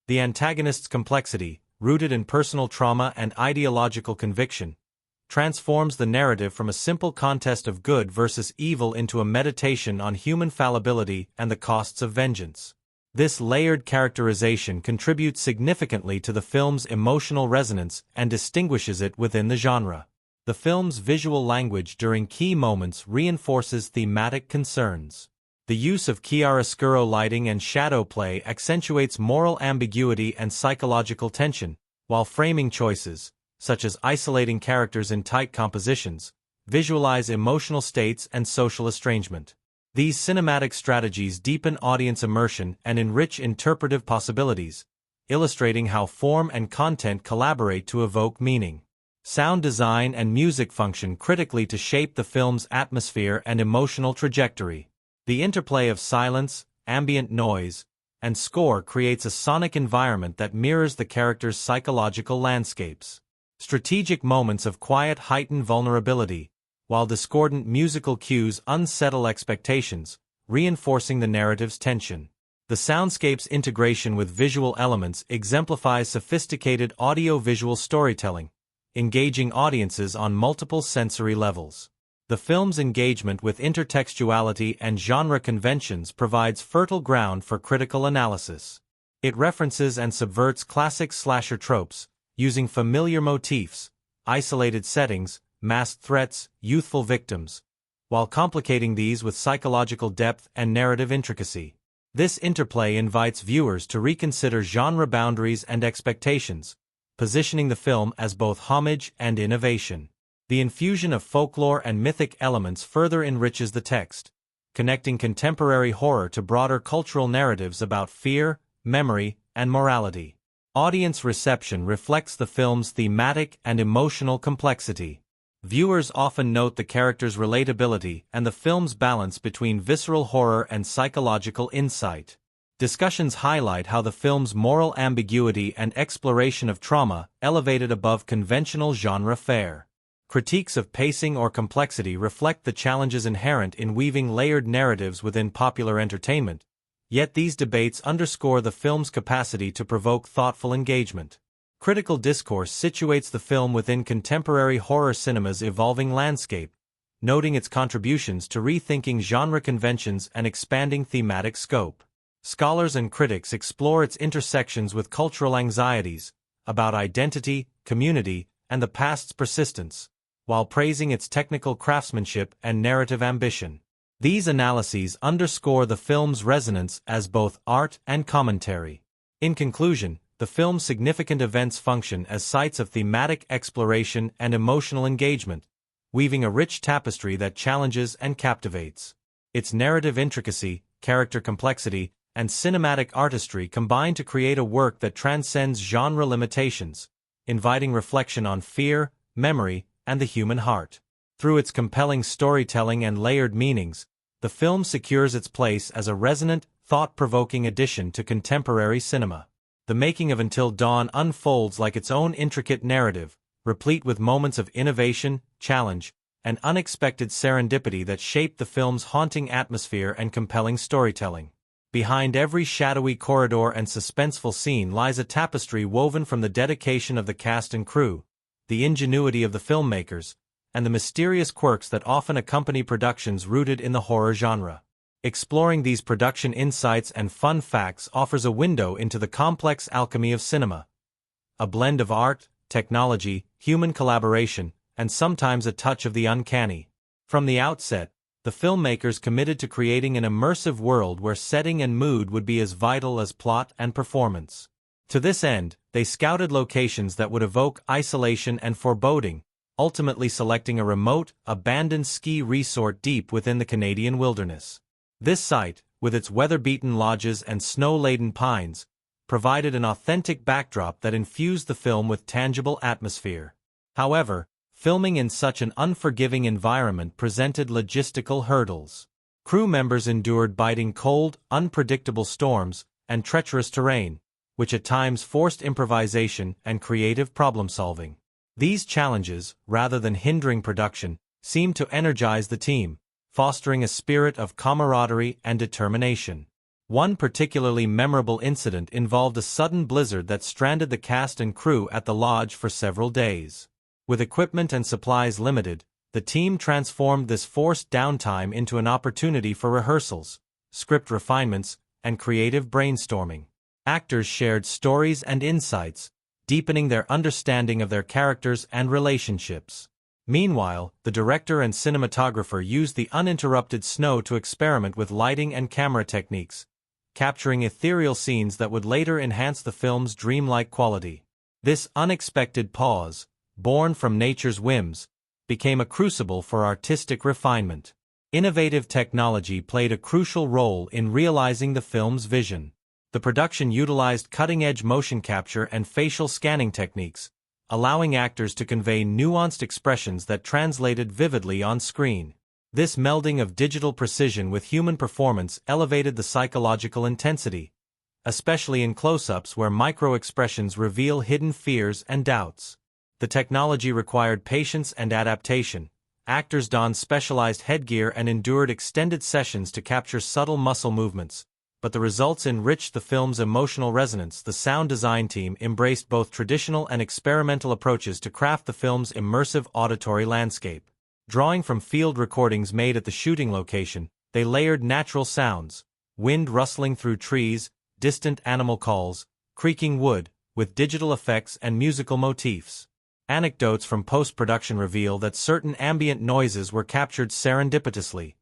The antagonist's complexity, rooted in personal trauma and ideological conviction, transforms the narrative from a simple contest of good versus evil into a meditation on human fallibility and the costs of vengeance. This layered characterization contributes significantly to the film's emotional resonance and distinguishes it within the genre. The film's visual language during key moments reinforces thematic concerns. The use of chiaroscuro lighting and shadow play accentuates moral ambiguity and psychological tension, while framing choices, such as isolating characters in tight compositions, visualize emotional states and social estrangement. These cinematic strategies deepen audience immersion and enrich interpretive possibilities, illustrating how form and content collaborate to evoke meaning. Sound design and music function critically to shape the film's atmosphere and emotional trajectory. The interplay of silence, ambient noise, and score creates a sonic environment that mirrors the characters' psychological landscapes. Strategic moments of quiet heighten vulnerability, while discordant musical cues unsettle expectations, reinforcing the narrative's tension. The soundscape's integration with visual elements exemplifies sophisticated audio-visual storytelling, engaging audiences on multiple sensory levels. The film's engagement with intertextuality and genre conventions provides fertile ground for critical analysis. It references and subverts classic slasher tropes, using familiar motifs, isolated settings, masked threats, youthful victims, while complicating these with psychological depth and narrative intricacy. This interplay invites viewers to reconsider genre boundaries and expectations, positioning the film as both homage and innovation. The infusion of folklore and mythic elements further enriches the text, connecting contemporary horror to broader cultural narratives about fear, memory, and morality. Audience reception reflects the film's thematic and emotional complexity. Viewers often note the characters' relatability and the film's balance between visceral horror and psychological insight. Discussions highlight how the film's moral ambiguity and exploration of trauma elevated above conventional genre fare. Critiques of pacing or complexity reflect the challenges inherent in weaving layered narratives within popular entertainment, yet these debates underscore the film's capacity to provoke thoughtful engagement. Critical discourse situates the film within contemporary horror cinema's evolving landscape, noting its contributions to rethinking genre conventions and expanding thematic scope. Scholars and critics explore its intersections with cultural anxieties about identity, community, and the past's persistence, while praising its technical craftsmanship and narrative ambition. These analyses underscore the film's resonance as both art and commentary. In conclusion, the film's significant events function as sites of thematic exploration and emotional engagement, weaving a rich tapestry that challenges and captivates. Its narrative intricacy, character complexity, and cinematic artistry combine to create a work that transcends genre limitations, inviting reflection on fear, memory, and the human heart. Through its compelling storytelling and layered meanings, the film secures its place as a resonant, thought-provoking addition to contemporary cinema. The making of Until Dawn unfolds like its own intricate narrative, replete with moments of innovation, challenge, and unexpected serendipity that shape the film's haunting atmosphere and compelling storytelling. Behind every shadowy corridor and suspenseful scene lies a tapestry woven from the dedication of the cast and crew, the ingenuity of the filmmakers, and the mysterious quirks that often accompany productions rooted in the horror genre. Exploring these production insights and fun facts offers a window into the complex alchemy of cinema. A blend of art, technology, human collaboration, and sometimes a touch of the uncanny. From the outset, the filmmakers committed to creating an immersive world where setting and mood would be as vital as plot and performance. To this end, they scouted locations that would evoke isolation and foreboding, ultimately selecting a remote, abandoned ski resort deep within the Canadian wilderness. This site, with its weather-beaten lodges and snow-laden pines, provided an authentic backdrop that infused the film with tangible atmosphere. However, filming in such an unforgiving environment presented logistical hurdles. Crew members endured biting cold, unpredictable storms, and treacherous terrain, which at times forced improvisation and creative problem-solving. These challenges, rather than hindering production, seemed to energize the team, fostering a spirit of camaraderie and determination. One particularly memorable incident involved a sudden blizzard that stranded the cast and crew at the lodge for several days. With equipment and supplies limited, the team transformed this forced downtime into an opportunity for rehearsals, script refinements, and creative brainstorming. Actors shared stories and insights, deepening their understanding of their characters and relationships. Meanwhile, the director and cinematographer used the uninterrupted snow to experiment with lighting and camera techniques, capturing ethereal scenes that would later enhance the film's dreamlike quality. This unexpected pause, born from nature's whims, became a crucible for artistic refinement. Innovative technology played a crucial role in realizing the film's vision. The production utilized cutting-edge motion capture and facial scanning techniques, allowing actors to convey nuanced expressions that translated vividly on screen. This melding of digital precision with human performance elevated the psychological intensity, especially in close-ups where micro-expressions reveal hidden fears and doubts. The technology required patience and adaptation. Actors donned specialized headgear and endured extended sessions to capture subtle muscle movements, but the results enriched the film's emotional resonance. The sound design team embraced both traditional and experimental approaches to craft the film's immersive auditory landscape. Drawing from field recordings made at the shooting location, they layered natural sounds, wind rustling through trees, distant animal calls, creaking wood, with digital effects and musical motifs. Anecdotes from post-production reveal that certain ambient noises were captured serendipitously.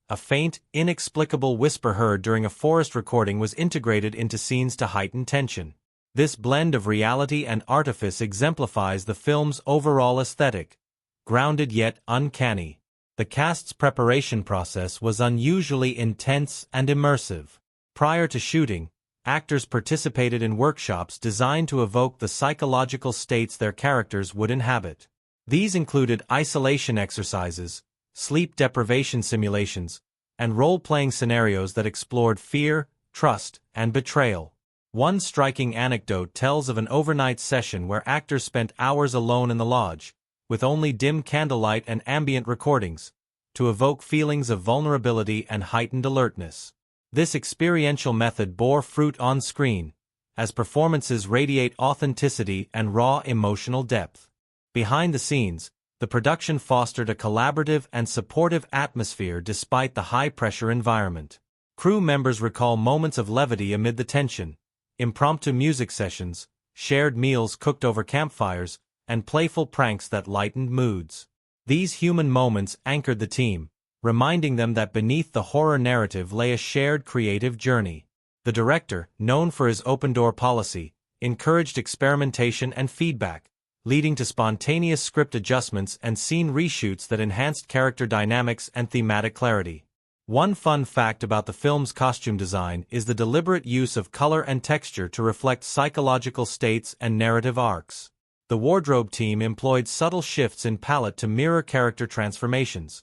A faint, inexplicable whisper heard during a forest recording was integrated into scenes to heighten tension. This blend of reality and artifice exemplifies the film's overall aesthetic, grounded yet uncanny. The cast's preparation process was unusually intense and immersive. Prior to shooting, actors participated in workshops designed to evoke the psychological states their characters would inhabit. These included isolation exercises, sleep deprivation simulations, and role-playing scenarios that explored fear, trust, and betrayal. One striking anecdote tells of an overnight session where actors spent hours alone in the lodge, with only dim candlelight and ambient recordings, to evoke feelings of vulnerability and heightened alertness. This experiential method bore fruit on screen, as performances radiate authenticity and raw emotional depth. Behind the scenes, the production fostered a collaborative and supportive atmosphere despite the high-pressure environment. Crew members recall moments of levity amid the tension, impromptu music sessions, shared meals cooked over campfires, and playful pranks that lightened moods. These human moments anchored the team, reminding them that beneath the horror narrative lay a shared creative journey. The director, known for his open-door policy, encouraged experimentation and feedback, leading to spontaneous script adjustments and scene reshoots that enhanced character dynamics and thematic clarity. One fun fact about the film's costume design is the deliberate use of color and texture to reflect psychological states and narrative arcs. The wardrobe team employed subtle shifts in palette to mirror character transformations,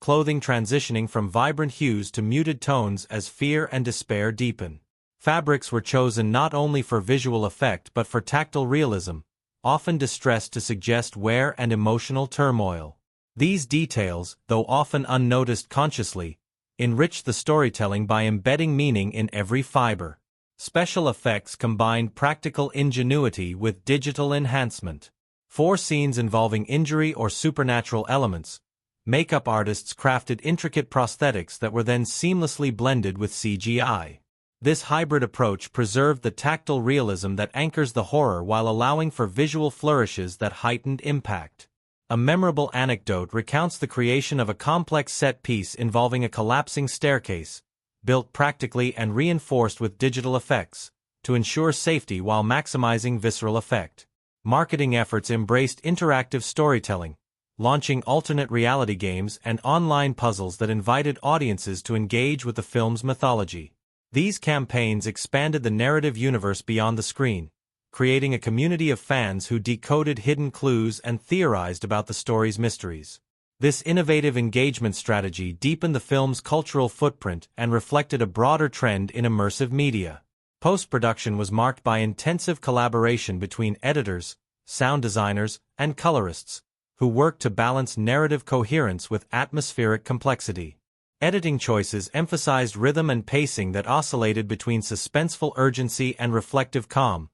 clothing transitioning from vibrant hues to muted tones as fear and despair deepen. Fabrics were chosen not only for visual effect but for tactile realism, often distressed to suggest wear and emotional turmoil. These details, though often unnoticed consciously, enriched the storytelling by embedding meaning in every fiber. Special effects combined practical ingenuity with digital enhancement. For scenes involving injury or supernatural elements, makeup artists crafted intricate prosthetics that were then seamlessly blended with CGI. This hybrid approach preserved the tactile realism that anchors the horror while allowing for visual flourishes that heightened impact. A memorable anecdote recounts the creation of a complex set piece involving a collapsing staircase, built practically and reinforced with digital effects, to ensure safety while maximizing visceral effect. Marketing efforts embraced interactive storytelling, launching alternate reality games and online puzzles that invited audiences to engage with the film's mythology. These campaigns expanded the narrative universe beyond the screen, creating a community of fans who decoded hidden clues and theorized about the story's mysteries. This innovative engagement strategy deepened the film's cultural footprint and reflected a broader trend in immersive media. Post-production was marked by intensive collaboration between editors, sound designers, and colorists, who worked to balance narrative coherence with atmospheric complexity. Editing choices emphasized rhythm and pacing that oscillated between suspenseful urgency and reflective calm,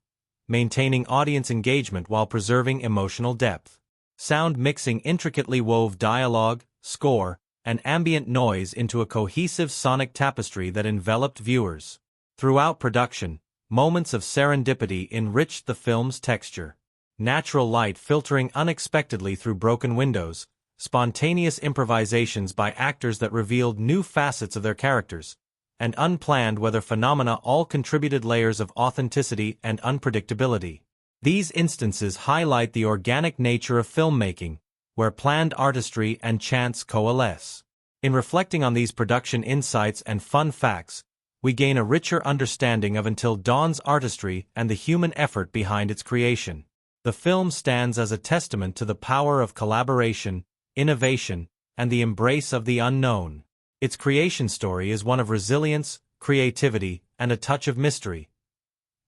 maintaining audience engagement while preserving emotional depth. Sound mixing intricately wove dialogue, score, and ambient noise into a cohesive sonic tapestry that enveloped viewers. Throughout production, moments of serendipity enriched the film's texture. Natural light filtering unexpectedly through broken windows, spontaneous improvisations by actors that revealed new facets of their characters, and unplanned weather phenomena all contributed layers of authenticity and unpredictability. These instances highlight the organic nature of filmmaking, where planned artistry and chance coalesce. In reflecting on these production insights and fun facts, we gain a richer understanding of Until Dawn's artistry and the human effort behind its creation. The film stands as a testament to the power of collaboration, innovation, and the embrace of the unknown. Its creation story is one of resilience, creativity, and a touch of mystery,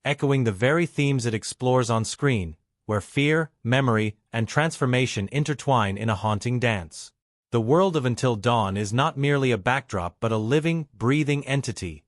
echoing the very themes it explores on screen, where fear, memory, and transformation intertwine in a haunting dance. The world of Until Dawn is not merely a backdrop but a living, breathing entity,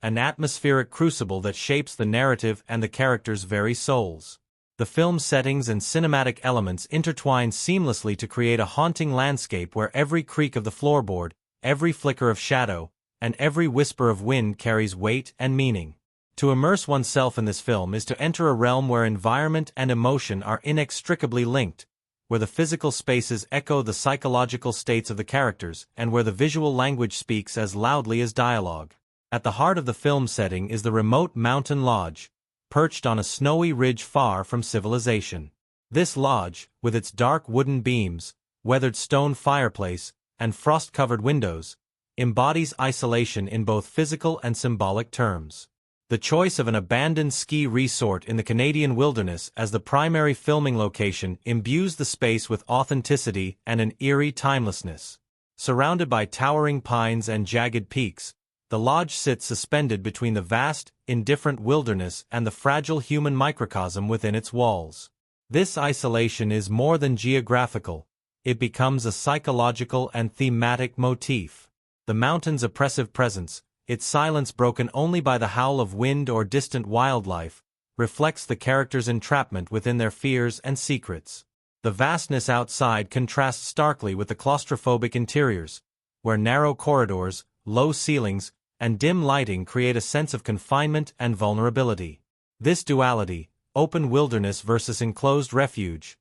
an atmospheric crucible that shapes the narrative and the characters' very souls. The film's settings and cinematic elements intertwine seamlessly to create a haunting landscape where every creak of the floorboard, every flicker of shadow, and every whisper of wind carries weight and meaning. To immerse oneself in this film is to enter a realm where environment and emotion are inextricably linked, where the physical spaces echo the psychological states of the characters, and where the visual language speaks as loudly as dialogue. At the heart of the film setting is the remote mountain lodge, perched on a snowy ridge far from civilization. This lodge, with its dark wooden beams, weathered stone fireplace, and frost-covered windows, embodies isolation in both physical and symbolic terms. The choice of an abandoned ski resort in the Canadian wilderness as the primary filming location imbues the space with authenticity and an eerie timelessness. Surrounded by towering pines and jagged peaks, the lodge sits suspended between the vast, indifferent wilderness and the fragile human microcosm within its walls. This isolation is more than geographical, it becomes a psychological and thematic motif. The mountain's oppressive presence, its silence broken only by the howl of wind or distant wildlife, reflects the characters' entrapment within their fears and secrets. The vastness outside contrasts starkly with the claustrophobic interiors, where narrow corridors, low ceilings, and dim lighting create a sense of confinement and vulnerability. This duality, open wilderness versus enclosed refuge,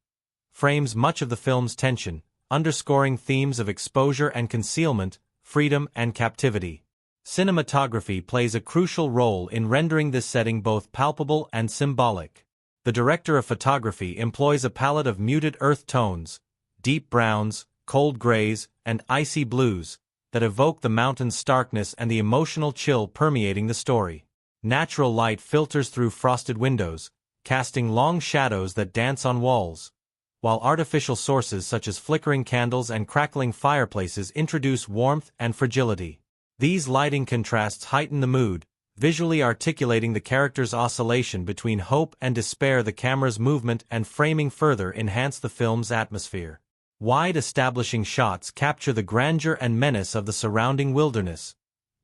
frames much of the film's tension, underscoring themes of exposure and concealment, freedom and captivity. Cinematography plays a crucial role in rendering this setting both palpable and symbolic. The director of photography employs a palette of muted earth tones, deep browns, cold grays, and icy blues, that evoke the mountain's starkness and the emotional chill permeating the story. Natural light filters through frosted windows, casting long shadows that dance on walls, while artificial sources such as flickering candles and crackling fireplaces introduce warmth and fragility. These lighting contrasts heighten the mood, visually articulating the character's oscillation between hope and despair. The camera's movement and framing further enhance the film's atmosphere. Wide establishing shots capture the grandeur and menace of the surrounding wilderness,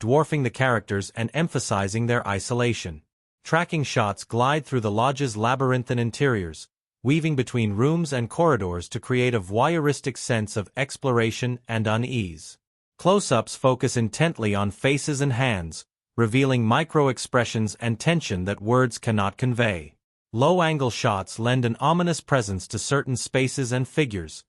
dwarfing the characters and emphasizing their isolation. Tracking shots glide through the lodge's labyrinthine interiors, weaving between rooms and corridors to create a voyeuristic sense of exploration and unease. Close-ups focus intently on faces and hands, revealing micro-expressions and tension that words cannot convey. Low-angle shots lend an ominous presence to certain spaces and figures,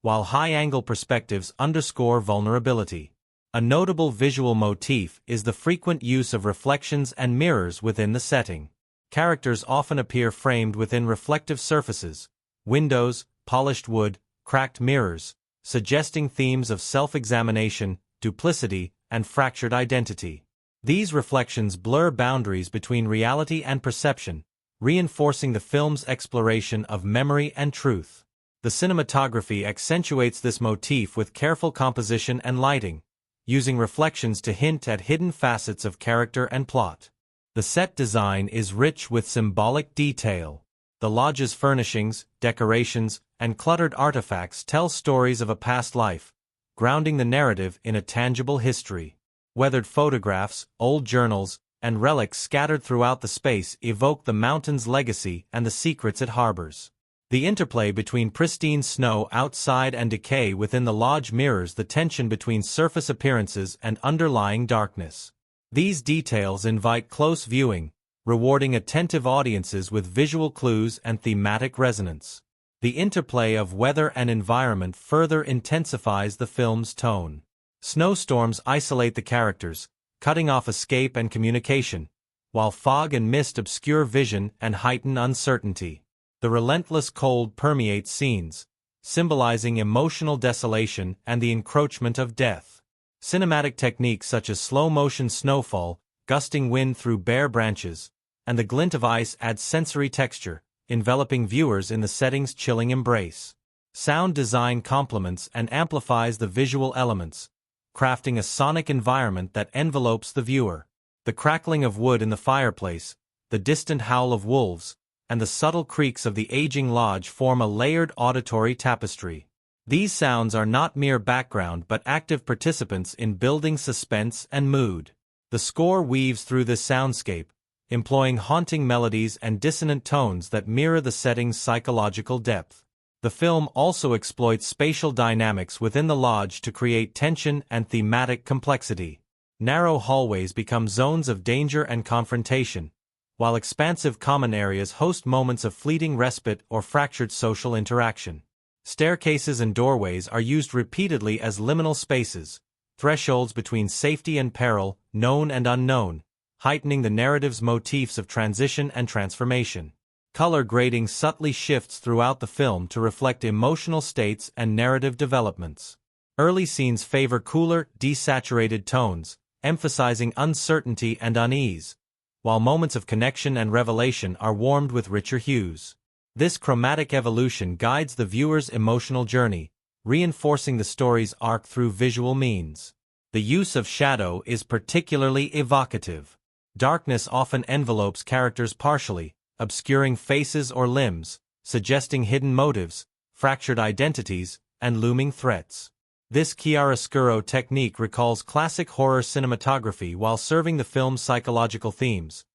while high-angle perspectives underscore vulnerability. A notable visual motif is the frequent use of reflections and mirrors within the setting. Characters often appear framed within reflective surfaces, windows, polished wood, cracked mirrors, suggesting themes of self-examination, duplicity, and fractured identity. These reflections blur boundaries between reality and perception, reinforcing the film's exploration of memory and truth. The cinematography accentuates this motif with careful composition and lighting, using reflections to hint at hidden facets of character and plot. The set design is rich with symbolic detail. The lodge's furnishings, decorations, and cluttered artifacts tell stories of a past life, grounding the narrative in a tangible history. Weathered photographs, old journals, and relics scattered throughout the space evoke the mountain's legacy and the secrets it harbors. The interplay between pristine snow outside and decay within the lodge mirrors the tension between surface appearances and underlying darkness. These details invite close viewing, rewarding attentive audiences with visual clues and thematic resonance. The interplay of weather and environment further intensifies the film's tone. Snowstorms isolate the characters, cutting off escape and communication, while fog and mist obscure vision and heighten uncertainty. The relentless cold permeates scenes, symbolizing emotional desolation and the encroachment of death. Cinematic techniques such as slow-motion snowfall, gusting wind through bare branches, and the glint of ice add sensory texture, enveloping viewers in the setting's chilling embrace. Sound design complements and amplifies the visual elements, crafting a sonic environment that envelopes the viewer. The crackling of wood in the fireplace, the distant howl of wolves, and the subtle creaks of the aging lodge form a layered auditory tapestry. These sounds are not mere background but active participants in building suspense and mood. The score weaves through this soundscape, employing haunting melodies and dissonant tones that mirror the setting's psychological depth. The film also exploits spatial dynamics within the lodge to create tension and thematic complexity. Narrow hallways become zones of danger and confrontation, while expansive common areas host moments of fleeting respite or fractured social interaction. Staircases and doorways are used repeatedly as liminal spaces, thresholds between safety and peril, known and unknown, heightening the narrative's motifs of transition and transformation. Color grading subtly shifts throughout the film to reflect emotional states and narrative developments. Early scenes favor cooler, desaturated tones, emphasizing uncertainty and unease, while moments of connection and revelation are warmed with richer hues. This chromatic evolution guides the viewer's emotional journey, reinforcing the story's arc through visual means. The use of shadow is particularly evocative. Darkness often envelopes characters partially, obscuring faces or limbs, suggesting hidden motives, fractured identities, and looming threats. This chiaroscuro technique recalls classic horror cinematography while serving the film's psychological themes,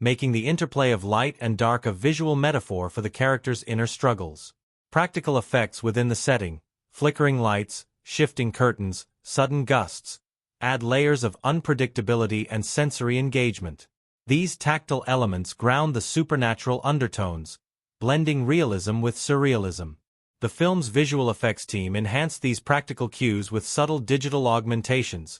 making the interplay of light and dark a visual metaphor for the character's inner struggles. Practical effects within the setting, flickering lights, shifting curtains, sudden gusts, add layers of unpredictability and sensory engagement. These tactile elements ground the supernatural undertones, blending realism with surrealism. The film's visual effects team enhanced these practical cues with subtle digital augmentations,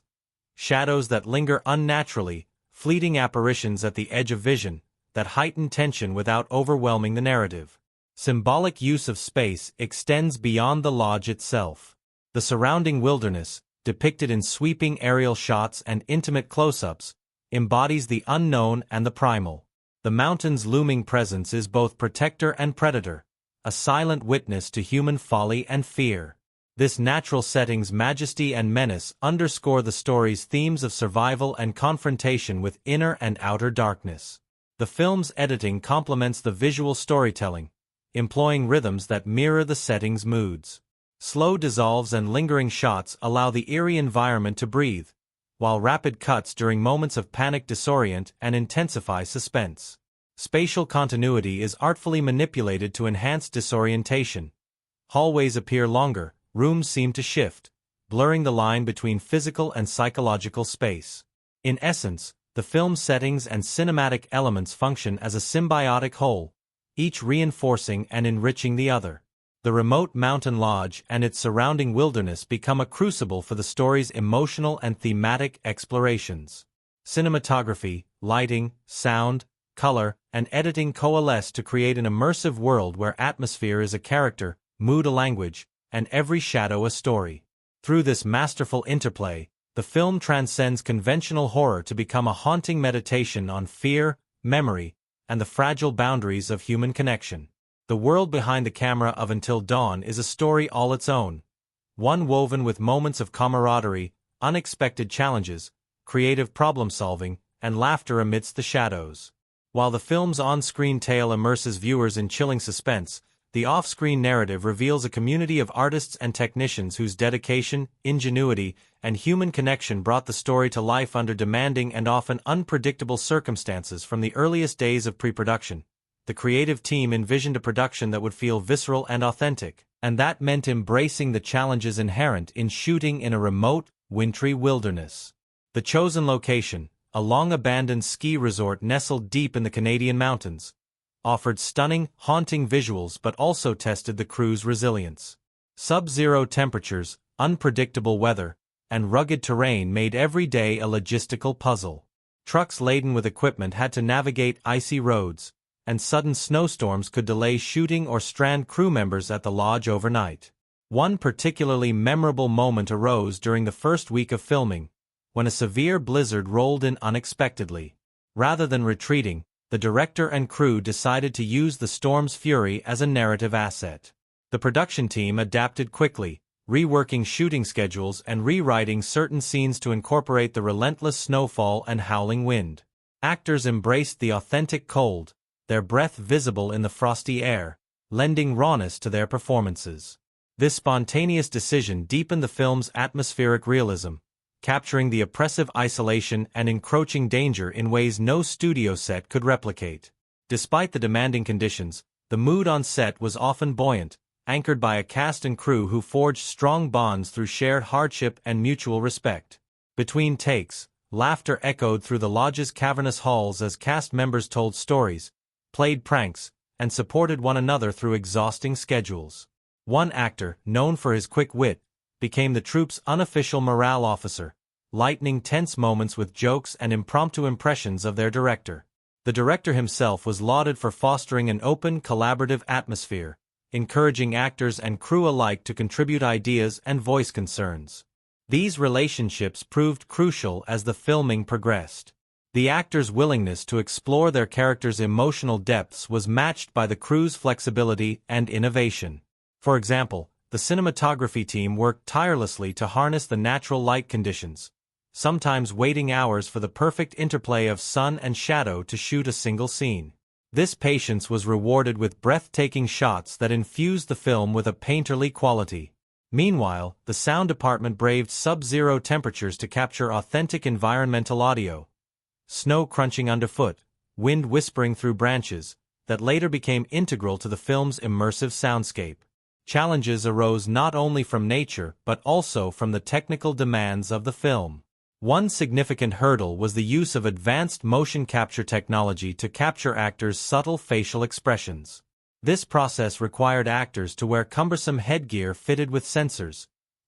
shadows that linger unnaturally, fleeting apparitions at the edge of vision, that heighten tension without overwhelming the narrative. Symbolic use of space extends beyond the lodge itself. The surrounding wilderness, depicted in sweeping aerial shots and intimate close-ups, embodies the unknown and the primal. The mountain's looming presence is both protector and predator, a silent witness to human folly and fear. This natural setting's majesty and menace underscore the story's themes of survival and confrontation with inner and outer darkness. The film's editing complements the visual storytelling, employing rhythms that mirror the setting's moods. Slow dissolves and lingering shots allow the eerie environment to breathe, while rapid cuts during moments of panic disorient and intensify suspense. Spatial continuity is artfully manipulated to enhance disorientation. Hallways appear longer, rooms seem to shift, blurring the line between physical and psychological space. In essence, the film's settings and cinematic elements function as a symbiotic whole, each reinforcing and enriching the other. The remote mountain lodge and its surrounding wilderness become a crucible for the story's emotional and thematic explorations. Cinematography, lighting, sound, color, and editing coalesce to create an immersive world where atmosphere is a character, mood a language, and every shadow a story. Through this masterful interplay, the film transcends conventional horror to become a haunting meditation on fear, memory, and the fragile boundaries of human connection. The world behind the camera of Until Dawn is a story all its own, one woven with moments of camaraderie, unexpected challenges, creative problem-solving, and laughter amidst the shadows. While the film's on-screen tale immerses viewers in chilling suspense, the off-screen narrative reveals a community of artists and technicians whose dedication, ingenuity, and human connection brought the story to life under demanding and often unpredictable circumstances. From the earliest days of pre-production, the creative team envisioned a production that would feel visceral and authentic, and that meant embracing the challenges inherent in shooting in a remote, wintry wilderness. The chosen location, a long-abandoned ski resort nestled deep in the Canadian mountains, offered stunning, haunting visuals but also tested the crew's resilience. Sub-zero temperatures, unpredictable weather, and rugged terrain made every day a logistical puzzle. Trucks laden with equipment had to navigate icy roads, and sudden snowstorms could delay shooting or strand crew members at the lodge overnight. One particularly memorable moment arose during the first week of filming, when a severe blizzard rolled in unexpectedly. Rather than retreating, the director and crew decided to use the storm's fury as a narrative asset. The production team adapted quickly, reworking shooting schedules and rewriting certain scenes to incorporate the relentless snowfall and howling wind. Actors embraced the authentic cold, their breath visible in the frosty air, lending rawness to their performances. This spontaneous decision deepened the film's atmospheric realism, capturing the oppressive isolation and encroaching danger in ways no studio set could replicate. Despite the demanding conditions, the mood on set was often buoyant, anchored by a cast and crew who forged strong bonds through shared hardship and mutual respect. Between takes, laughter echoed through the lodge's cavernous halls as cast members told stories, played pranks, and supported one another through exhausting schedules. One actor, known for his quick wit, became the troupe's unofficial morale officer, lightening tense moments with jokes and impromptu impressions of their director. The director himself was lauded for fostering an open, collaborative atmosphere, encouraging actors and crew alike to contribute ideas and voice concerns. These relationships proved crucial as the filming progressed. The actors' willingness to explore their characters' emotional depths was matched by the crew's flexibility and innovation. For example, the cinematography team worked tirelessly to harness the natural light conditions, sometimes waiting hours for the perfect interplay of sun and shadow to shoot a single scene. This patience was rewarded with breathtaking shots that infused the film with a painterly quality. Meanwhile, the sound department braved sub-zero temperatures to capture authentic environmental audio. Snow crunching underfoot, wind whispering through branches, that later became integral to the film's immersive soundscape. Challenges arose not only from nature but also from the technical demands of the film. One significant hurdle was the use of advanced motion capture technology to capture actors' subtle facial expressions. This process required actors to wear cumbersome headgear fitted with sensors,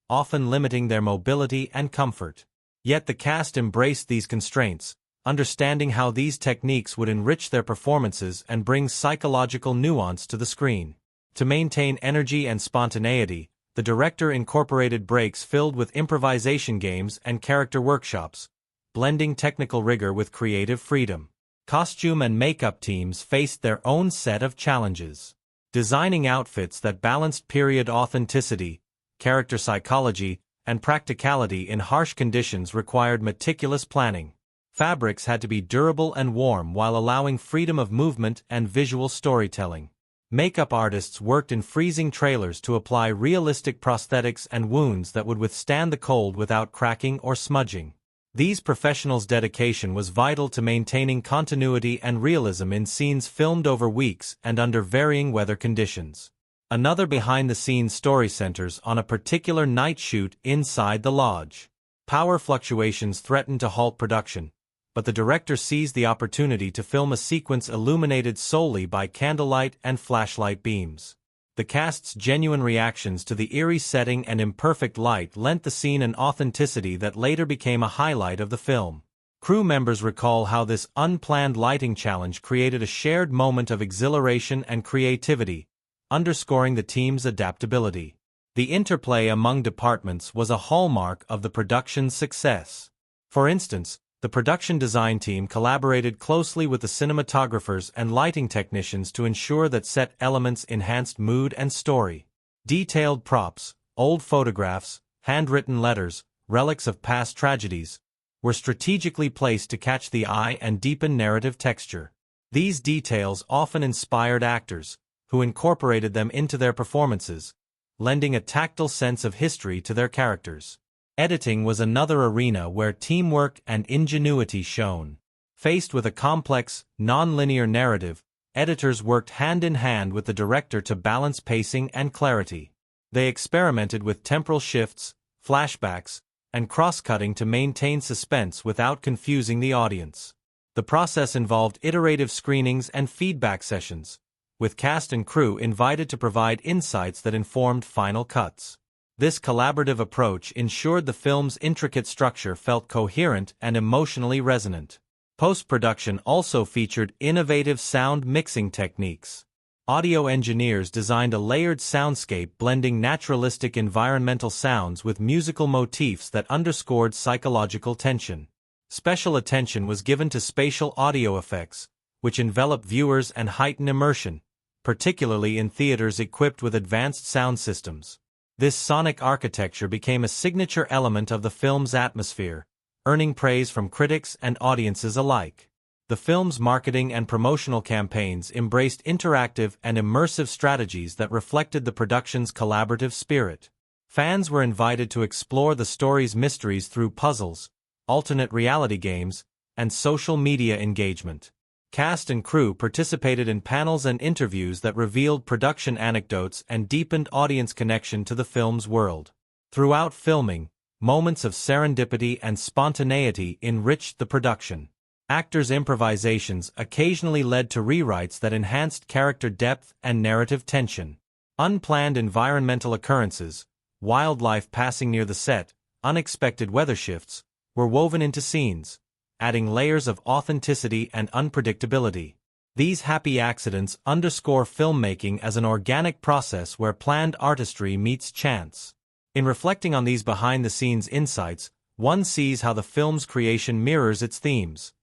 often limiting their mobility and comfort. Yet the cast embraced these constraints, understanding how these techniques would enrich their performances and bring psychological nuance to the screen. To maintain energy and spontaneity, the director incorporated breaks filled with improvisation games and character workshops, blending technical rigor with creative freedom. Costume and makeup teams faced their own set of challenges. Designing outfits that balanced period authenticity, character psychology, and practicality in harsh conditions required meticulous planning. Fabrics had to be durable and warm while allowing freedom of movement and visual storytelling. Makeup artists worked in freezing trailers to apply realistic prosthetics and wounds that would withstand the cold without cracking or smudging. These professionals' dedication was vital to maintaining continuity and realism in scenes filmed over weeks and under varying weather conditions. Another behind-the-scenes story centers on a particular night shoot inside the lodge. Power fluctuations threatened to halt production, but the director seized the opportunity to film a sequence illuminated solely by candlelight and flashlight beams. The cast's genuine reactions to the eerie setting and imperfect light lent the scene an authenticity that later became a highlight of the film. Crew members recall how this unplanned lighting challenge created a shared moment of exhilaration and creativity, underscoring the team's adaptability. The interplay among departments was a hallmark of the production's success. For instance, the production design team collaborated closely with the cinematographers and lighting technicians to ensure that set elements enhanced mood and story. Detailed props, old photographs, handwritten letters, relics of past tragedies, were strategically placed to catch the eye and deepen narrative texture. These details often inspired actors, who incorporated them into their performances, lending a tactile sense of history to their characters. Editing was another arena where teamwork and ingenuity shone. Faced with a complex, non-linear narrative, editors worked hand-in-hand with the director to balance pacing and clarity. They experimented with temporal shifts, flashbacks, and cross-cutting to maintain suspense without confusing the audience. The process involved iterative screenings and feedback sessions, with cast and crew invited to provide insights that informed final cuts. This collaborative approach ensured the film's intricate structure felt coherent and emotionally resonant. Post-production also featured innovative sound mixing techniques. Audio engineers designed a layered soundscape blending naturalistic environmental sounds with musical motifs that underscored psychological tension. Special attention was given to spatial audio effects, which envelop viewers and heighten immersion, particularly in theaters equipped with advanced sound systems. This sonic architecture became a signature element of the film's atmosphere, earning praise from critics and audiences alike. The film's marketing and promotional campaigns embraced interactive and immersive strategies that reflected the production's collaborative spirit. Fans were invited to explore the story's mysteries through puzzles, alternate reality games, and social media engagement. Cast and crew participated in panels and interviews that revealed production anecdotes and deepened audience connection to the film's world. Throughout filming, moments of serendipity and spontaneity enriched the production. Actors' improvisations occasionally led to rewrites that enhanced character depth and narrative tension. Unplanned environmental occurrences, wildlife passing near the set, unexpected weather shifts, were woven into scenes, adding layers of authenticity and unpredictability. These happy accidents underscore filmmaking as an organic process where planned artistry meets chance. In reflecting on these behind-the-scenes insights, one sees how the film's creation mirrors its themes.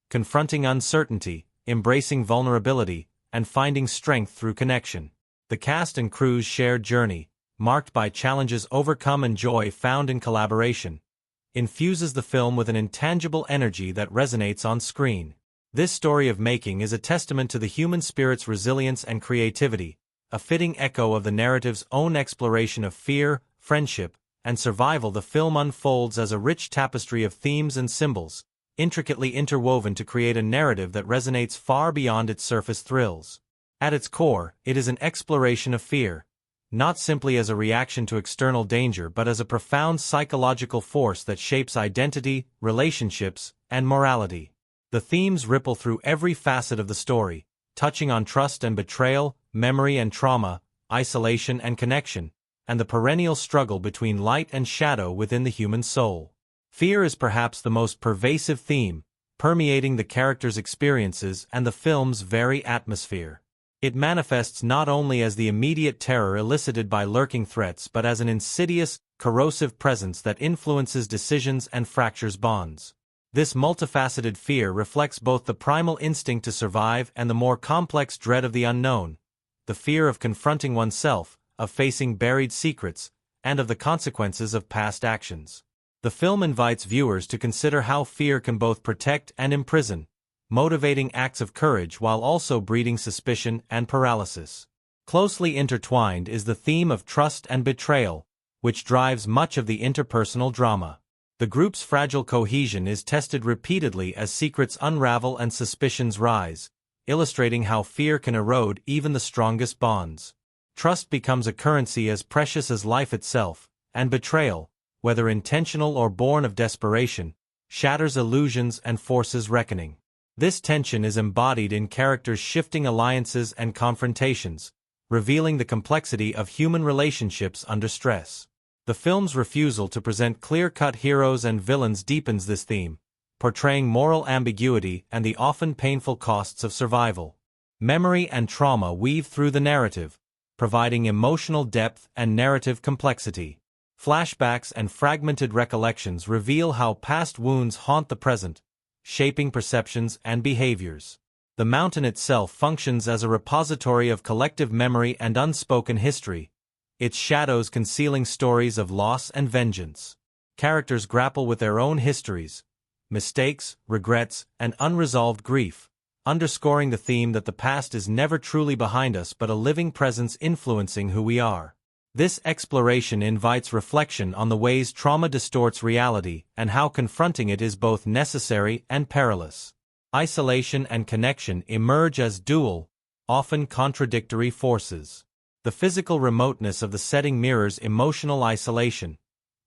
Confronting uncertainty, embracing vulnerability, and finding strength through connection. The cast and crew's shared journey, marked by challenges overcome and joy found in collaboration, infuses the film with an intangible energy that resonates on screen. This story of making is a testament to the human spirit's resilience and creativity, a fitting echo of the narrative's own exploration of fear, friendship, and survival. The film unfolds as a rich tapestry of themes and symbols, intricately interwoven to create a narrative that resonates far beyond its surface thrills. At its core, it is an exploration of fear, not simply as a reaction to external danger but as a profound psychological force that shapes identity, relationships, and morality. The themes ripple through every facet of the story, touching on trust and betrayal, memory and trauma, isolation and connection, and the perennial struggle between light and shadow within the human soul. Fear is perhaps the most pervasive theme, permeating the characters' experiences and the film's very atmosphere. It manifests not only as the immediate terror elicited by lurking threats but as an insidious, corrosive presence that influences decisions and fractures bonds. This multifaceted fear reflects both the primal instinct to survive and the more complex dread of the unknown, the fear of confronting oneself, of facing buried secrets, and of the consequences of past actions. The film invites viewers to consider how fear can both protect and imprison, motivating acts of courage while also breeding suspicion and paralysis. Closely intertwined is the theme of trust and betrayal, which drives much of the interpersonal drama. The group's fragile cohesion is tested repeatedly as secrets unravel and suspicions rise, illustrating how fear can erode even the strongest bonds. Trust becomes a currency as precious as life itself, and betrayal, whether intentional or born of desperation, shatters illusions and forces reckoning. This tension is embodied in characters' shifting alliances and confrontations, revealing the complexity of human relationships under stress. The film's refusal to present clear-cut heroes and villains deepens this theme, portraying moral ambiguity and the often painful costs of survival. Memory and trauma weave through the narrative, providing emotional depth and narrative complexity. Flashbacks and fragmented recollections reveal how past wounds haunt the present, shaping perceptions and behaviors. The mountain itself functions as a repository of collective memory and unspoken history, its shadows concealing stories of loss and vengeance. Characters grapple with their own histories, mistakes, regrets, and unresolved grief, underscoring the theme that the past is never truly behind us but a living presence influencing who we are. This exploration invites reflection on the ways trauma distorts reality and how confronting it is both necessary and perilous. Isolation and connection emerge as dual, often contradictory forces. The physical remoteness of the setting mirrors emotional isolation.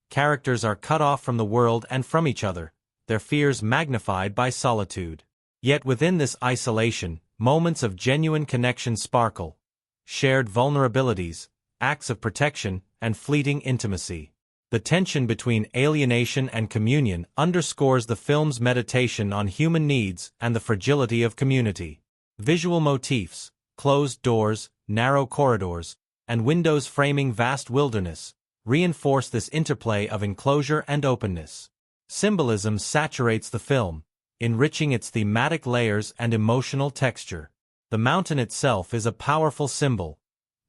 Characters are cut off from the world and from each other, their fears magnified by solitude. Yet within this isolation, moments of genuine connection sparkle. Shared vulnerabilities, acts of protection, and fleeting intimacy. The tension between alienation and communion underscores the film's meditation on human needs and the fragility of community. Visual motifs, closed doors, narrow corridors, and windows framing vast wilderness, reinforce this interplay of enclosure and openness. Symbolism saturates the film, enriching its thematic layers and emotional texture. The mountain itself is a powerful symbol,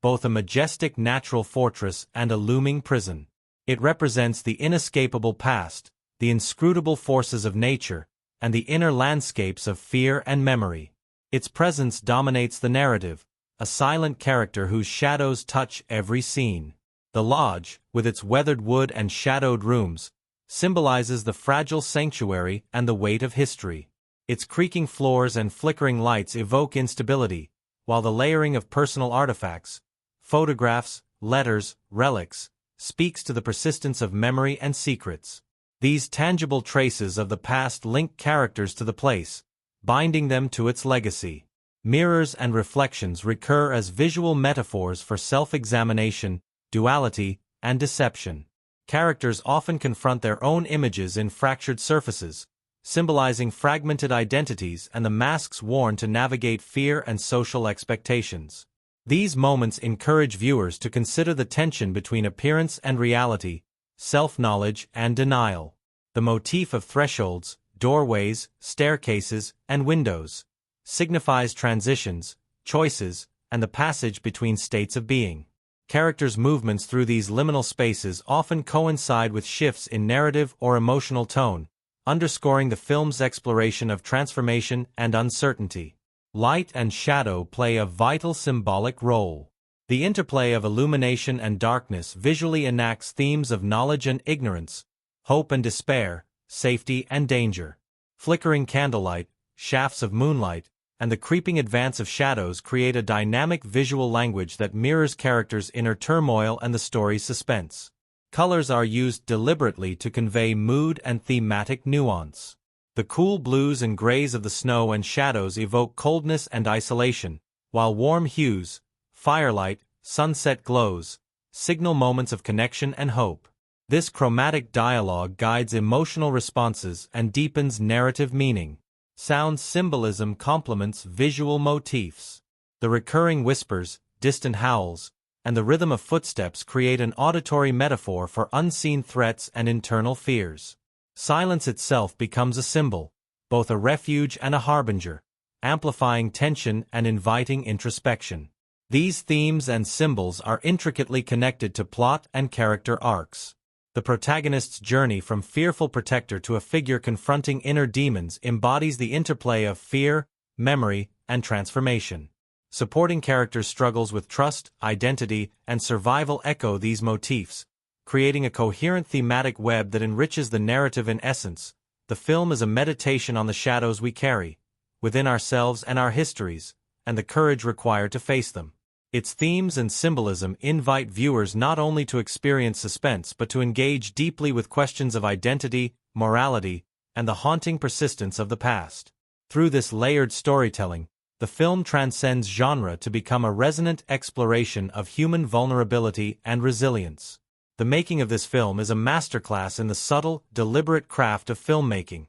both a majestic natural fortress and a looming prison. It represents the inescapable past, the inscrutable forces of nature, and the inner landscapes of fear and memory. Its presence dominates the narrative, a silent character whose shadows touch every scene. The lodge, with its weathered wood and shadowed rooms, symbolizes the fragile sanctuary and the weight of history. Its creaking floors and flickering lights evoke instability, while the layering of personal artifacts, photographs, letters, relics, speaks to the persistence of memory and secrets. These tangible traces of the past link characters to the place, binding them to its legacy. Mirrors and reflections recur as visual metaphors for self-examination, duality, and deception. Characters often confront their own images in fractured surfaces, symbolizing fragmented identities and the masks worn to navigate fear and social expectations. These moments encourage viewers to consider the tension between appearance and reality, self-knowledge and denial. The motif of thresholds, doorways, staircases, and windows signifies transitions, choices, and the passage between states of being. Characters' movements through these liminal spaces often coincide with shifts in narrative or emotional tone, underscoring the film's exploration of transformation and uncertainty. Light and shadow play a vital symbolic role. The interplay of illumination and darkness visually enacts themes of knowledge and ignorance, hope and despair, safety and danger. Flickering candlelight, shafts of moonlight, and the creeping advance of shadows create a dynamic visual language that mirrors characters' inner turmoil and the story's suspense. Colors are used deliberately to convey mood and thematic nuance. The cool blues and grays of the snow and shadows evoke coldness and isolation, while warm hues, firelight, sunset glows, signal moments of connection and hope. This chromatic dialogue guides emotional responses and deepens narrative meaning. Sound symbolism complements visual motifs. The recurring whispers, distant howls, and the rhythm of footsteps create an auditory metaphor for unseen threats and internal fears. Silence itself becomes a symbol, both a refuge and a harbinger, amplifying tension and inviting introspection. These themes and symbols are intricately connected to plot and character arcs. The protagonist's journey from fearful protector to a figure confronting inner demons embodies the interplay of fear, memory, and transformation. Supporting characters' struggles with trust, identity, and survival echo these motifs, creating a coherent thematic web that enriches the narrative. In essence, the film is a meditation on the shadows we carry, within ourselves and our histories, and the courage required to face them. Its themes and symbolism invite viewers not only to experience suspense but to engage deeply with questions of identity, morality, and the haunting persistence of the past. Through this layered storytelling, the film transcends genre to become a resonant exploration of human vulnerability and resilience. The making of this film is a masterclass in the subtle, deliberate craft of filmmaking,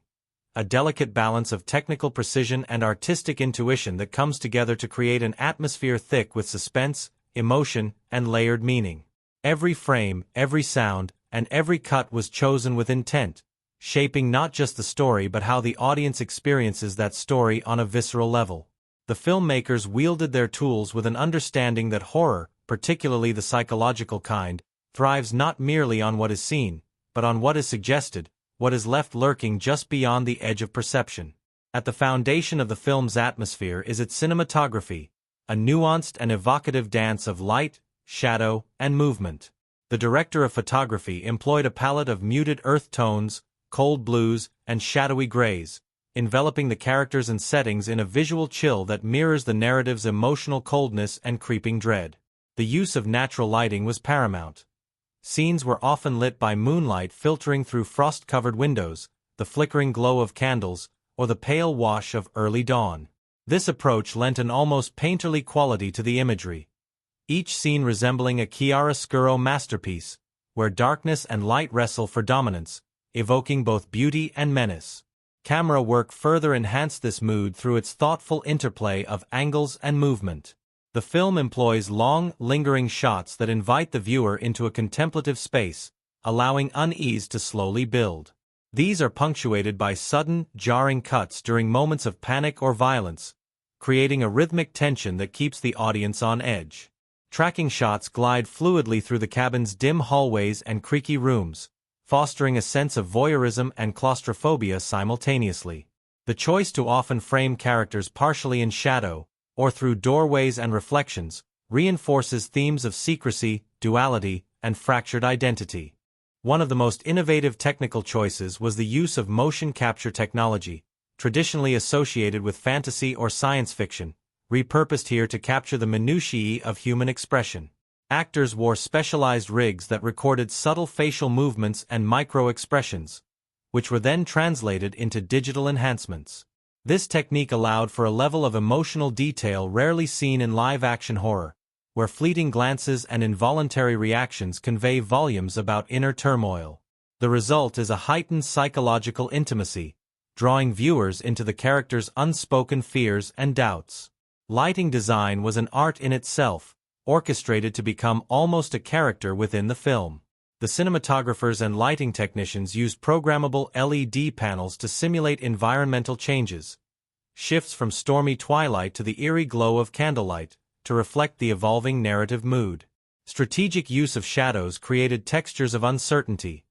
a delicate balance of technical precision and artistic intuition that comes together to create an atmosphere thick with suspense, emotion, and layered meaning. Every frame, every sound, and every cut was chosen with intent, shaping not just the story but how the audience experiences that story on a visceral level. The filmmakers wielded their tools with an understanding that horror, particularly the psychological kind, thrives not merely on what is seen, but on what is suggested, what is left lurking just beyond the edge of perception. At the foundation of the film's atmosphere is its cinematography, a nuanced and evocative dance of light, shadow, and movement. The director of photography employed a palette of muted earth tones, cold blues, and shadowy grays, enveloping the characters and settings in a visual chill that mirrors the narrative's emotional coldness and creeping dread. The use of natural lighting was paramount. Scenes were often lit by moonlight filtering through frost-covered windows, the flickering glow of candles, or the pale wash of early dawn. This approach lent an almost painterly quality to the imagery, each scene resembling a chiaroscuro masterpiece, where darkness and light wrestle for dominance, evoking both beauty and menace. Camera work further enhanced this mood through its thoughtful interplay of angles and movement. The film employs long, lingering shots that invite the viewer into a contemplative space, allowing unease to slowly build. These are punctuated by sudden, jarring cuts during moments of panic or violence, creating a rhythmic tension that keeps the audience on edge. Tracking shots glide fluidly through the cabin's dim hallways and creaky rooms, fostering a sense of voyeurism and claustrophobia simultaneously. The choice to often frame characters partially in shadow, or through doorways and reflections, reinforces themes of secrecy, duality, and fractured identity. One of the most innovative technical choices was the use of motion capture technology, traditionally associated with fantasy or science fiction, repurposed here to capture the minutiae of human expression. Actors wore specialized rigs that recorded subtle facial movements and micro-expressions, which were then translated into digital enhancements. This technique allowed for a level of emotional detail rarely seen in live-action horror, where fleeting glances and involuntary reactions convey volumes about inner turmoil. The result is a heightened psychological intimacy, drawing viewers into the character's unspoken fears and doubts. Lighting design was an art in itself, orchestrated to become almost a character within the film. The cinematographers and lighting technicians used programmable LED panels to simulate environmental changes, shifts from stormy twilight to the eerie glow of candlelight, to reflect the evolving narrative mood. Strategic use of shadows created textures of uncertainty.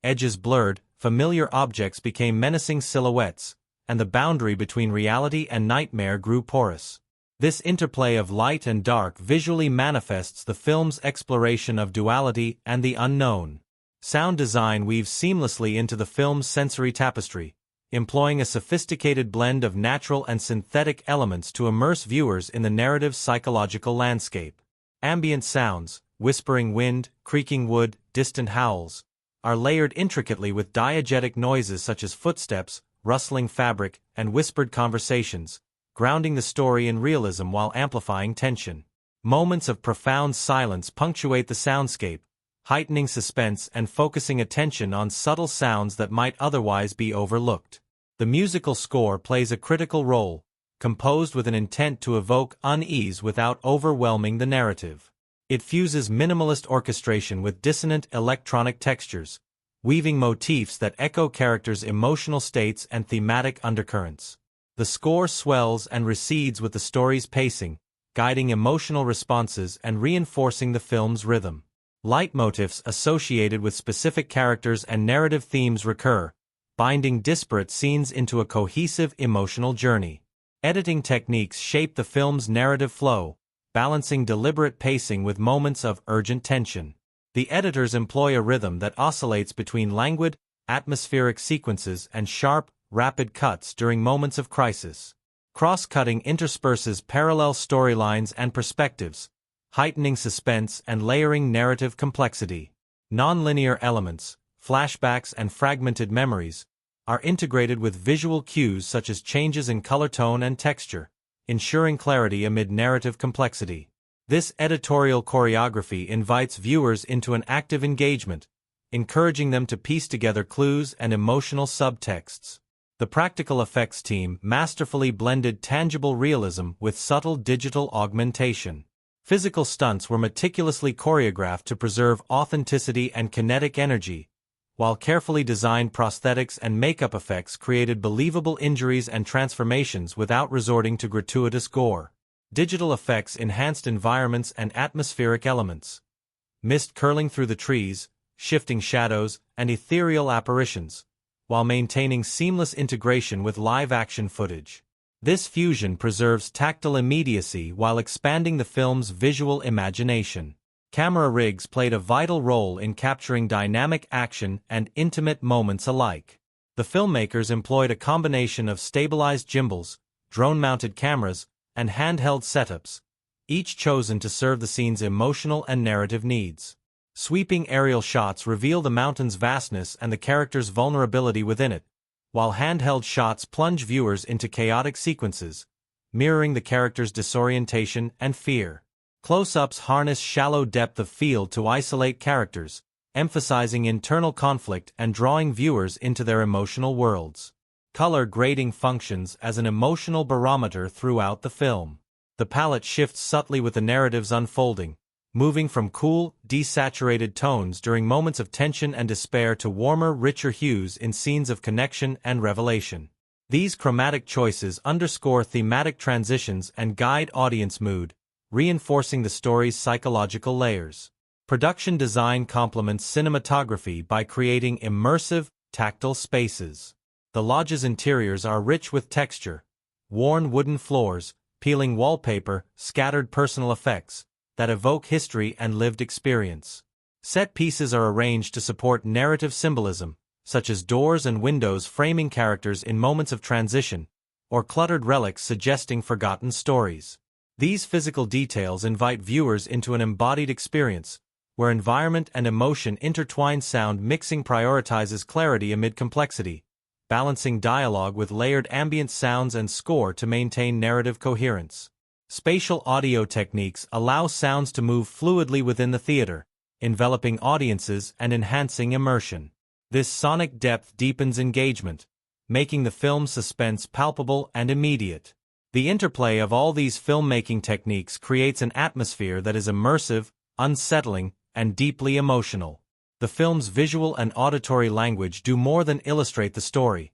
Edges blurred, familiar objects became menacing silhouettes, and the boundary between reality and nightmare grew porous. This interplay of light and dark visually manifests the film's exploration of duality and the unknown. Sound design weaves seamlessly into the film's sensory tapestry, employing a sophisticated blend of natural and synthetic elements to immerse viewers in the narrative's psychological landscape. Ambient sounds, whispering wind, creaking wood, distant howls, are layered intricately with diegetic noises such as footsteps, rustling fabric, and whispered conversations, grounding the story in realism while amplifying tension. Moments of profound silence punctuate the soundscape, heightening suspense and focusing attention on subtle sounds that might otherwise be overlooked. The musical score plays a critical role, composed with an intent to evoke unease without overwhelming the narrative. It fuses minimalist orchestration with dissonant electronic textures, weaving motifs that echo characters' emotional states and thematic undercurrents. The score swells and recedes with the story's pacing, guiding emotional responses and reinforcing the film's rhythm. Leitmotifs associated with specific characters and narrative themes recur, binding disparate scenes into a cohesive emotional journey. Editing techniques shape the film's narrative flow, balancing deliberate pacing with moments of urgent tension. The editors employ a rhythm that oscillates between languid, atmospheric sequences and sharp, rapid cuts during moments of crisis. Cross-cutting intersperses parallel storylines and perspectives, heightening suspense and layering narrative complexity. Non-linear elements, flashbacks and fragmented memories, are integrated with visual cues such as changes in color tone and texture, ensuring clarity amid narrative complexity. This editorial choreography invites viewers into an active engagement, encouraging them to piece together clues and emotional subtexts. The practical effects team masterfully blended tangible realism with subtle digital augmentation. Physical stunts were meticulously choreographed to preserve authenticity and kinetic energy, while carefully designed prosthetics and makeup effects created believable injuries and transformations without resorting to gratuitous gore. Digital effects enhanced environments and atmospheric elements. Mist curling through the trees, shifting shadows, and ethereal apparitions, while maintaining seamless integration with live-action footage. This fusion preserves tactile immediacy while expanding the film's visual imagination. Camera rigs played a vital role in capturing dynamic action and intimate moments alike. The filmmakers employed a combination of stabilized gimbals, drone-mounted cameras, and handheld setups, each chosen to serve the scene's emotional and narrative needs. Sweeping aerial shots reveal the mountain's vastness and the character's vulnerability within it, while handheld shots plunge viewers into chaotic sequences, mirroring the character's disorientation and fear. Close-ups harness shallow depth of field to isolate characters, emphasizing internal conflict and drawing viewers into their emotional worlds. Color grading functions as an emotional barometer throughout the film. The palette shifts subtly with the narrative's unfolding, moving from cool, desaturated tones during moments of tension and despair to warmer, richer hues in scenes of connection and revelation. These chromatic choices underscore thematic transitions and guide audience mood, reinforcing the story's psychological layers. Production design complements cinematography by creating immersive, tactile spaces. The lodge's interiors are rich with texture, worn wooden floors, peeling wallpaper, scattered personal effects that evoke history and lived experience. Set pieces are arranged to support narrative symbolism, such as doors and windows framing characters in moments of transition, or cluttered relics suggesting forgotten stories. These physical details invite viewers into an embodied experience, where environment and emotion intertwine. Sound mixing prioritizes clarity amid complexity, balancing dialogue with layered ambient sounds and score to maintain narrative coherence. Spatial audio techniques allow sounds to move fluidly within the theater, enveloping audiences and enhancing immersion. This sonic depth deepens engagement, making the film's suspense palpable and immediate. The interplay of all these filmmaking techniques creates an atmosphere that is immersive, unsettling, and deeply emotional. The film's visual and auditory language do more than illustrate the story.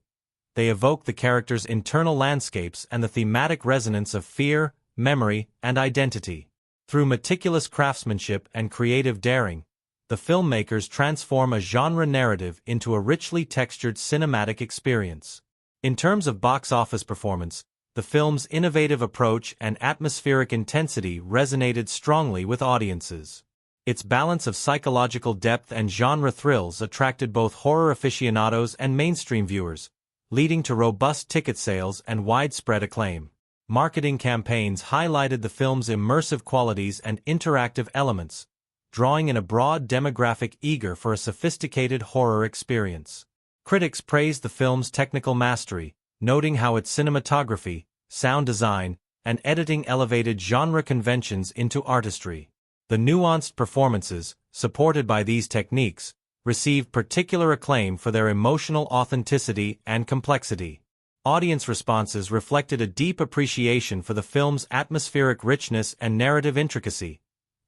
They evoke the characters' internal landscapes and the thematic resonance of fear, memory, and identity. Through meticulous craftsmanship and creative daring, the filmmakers transform a genre narrative into a richly textured cinematic experience. In terms of box office performance, the film's innovative approach and atmospheric intensity resonated strongly with audiences. Its balance of psychological depth and genre thrills attracted both horror aficionados and mainstream viewers, leading to robust ticket sales and widespread acclaim. Marketing campaigns highlighted the film's immersive qualities and interactive elements, drawing in a broad demographic eager for a sophisticated horror experience. Critics praised the film's technical mastery, noting how its cinematography, sound design, and editing elevated genre conventions into artistry. The nuanced performances, supported by these techniques, received particular acclaim for their emotional authenticity and complexity. Audience responses reflected a deep appreciation for the film's atmospheric richness and narrative intricacy,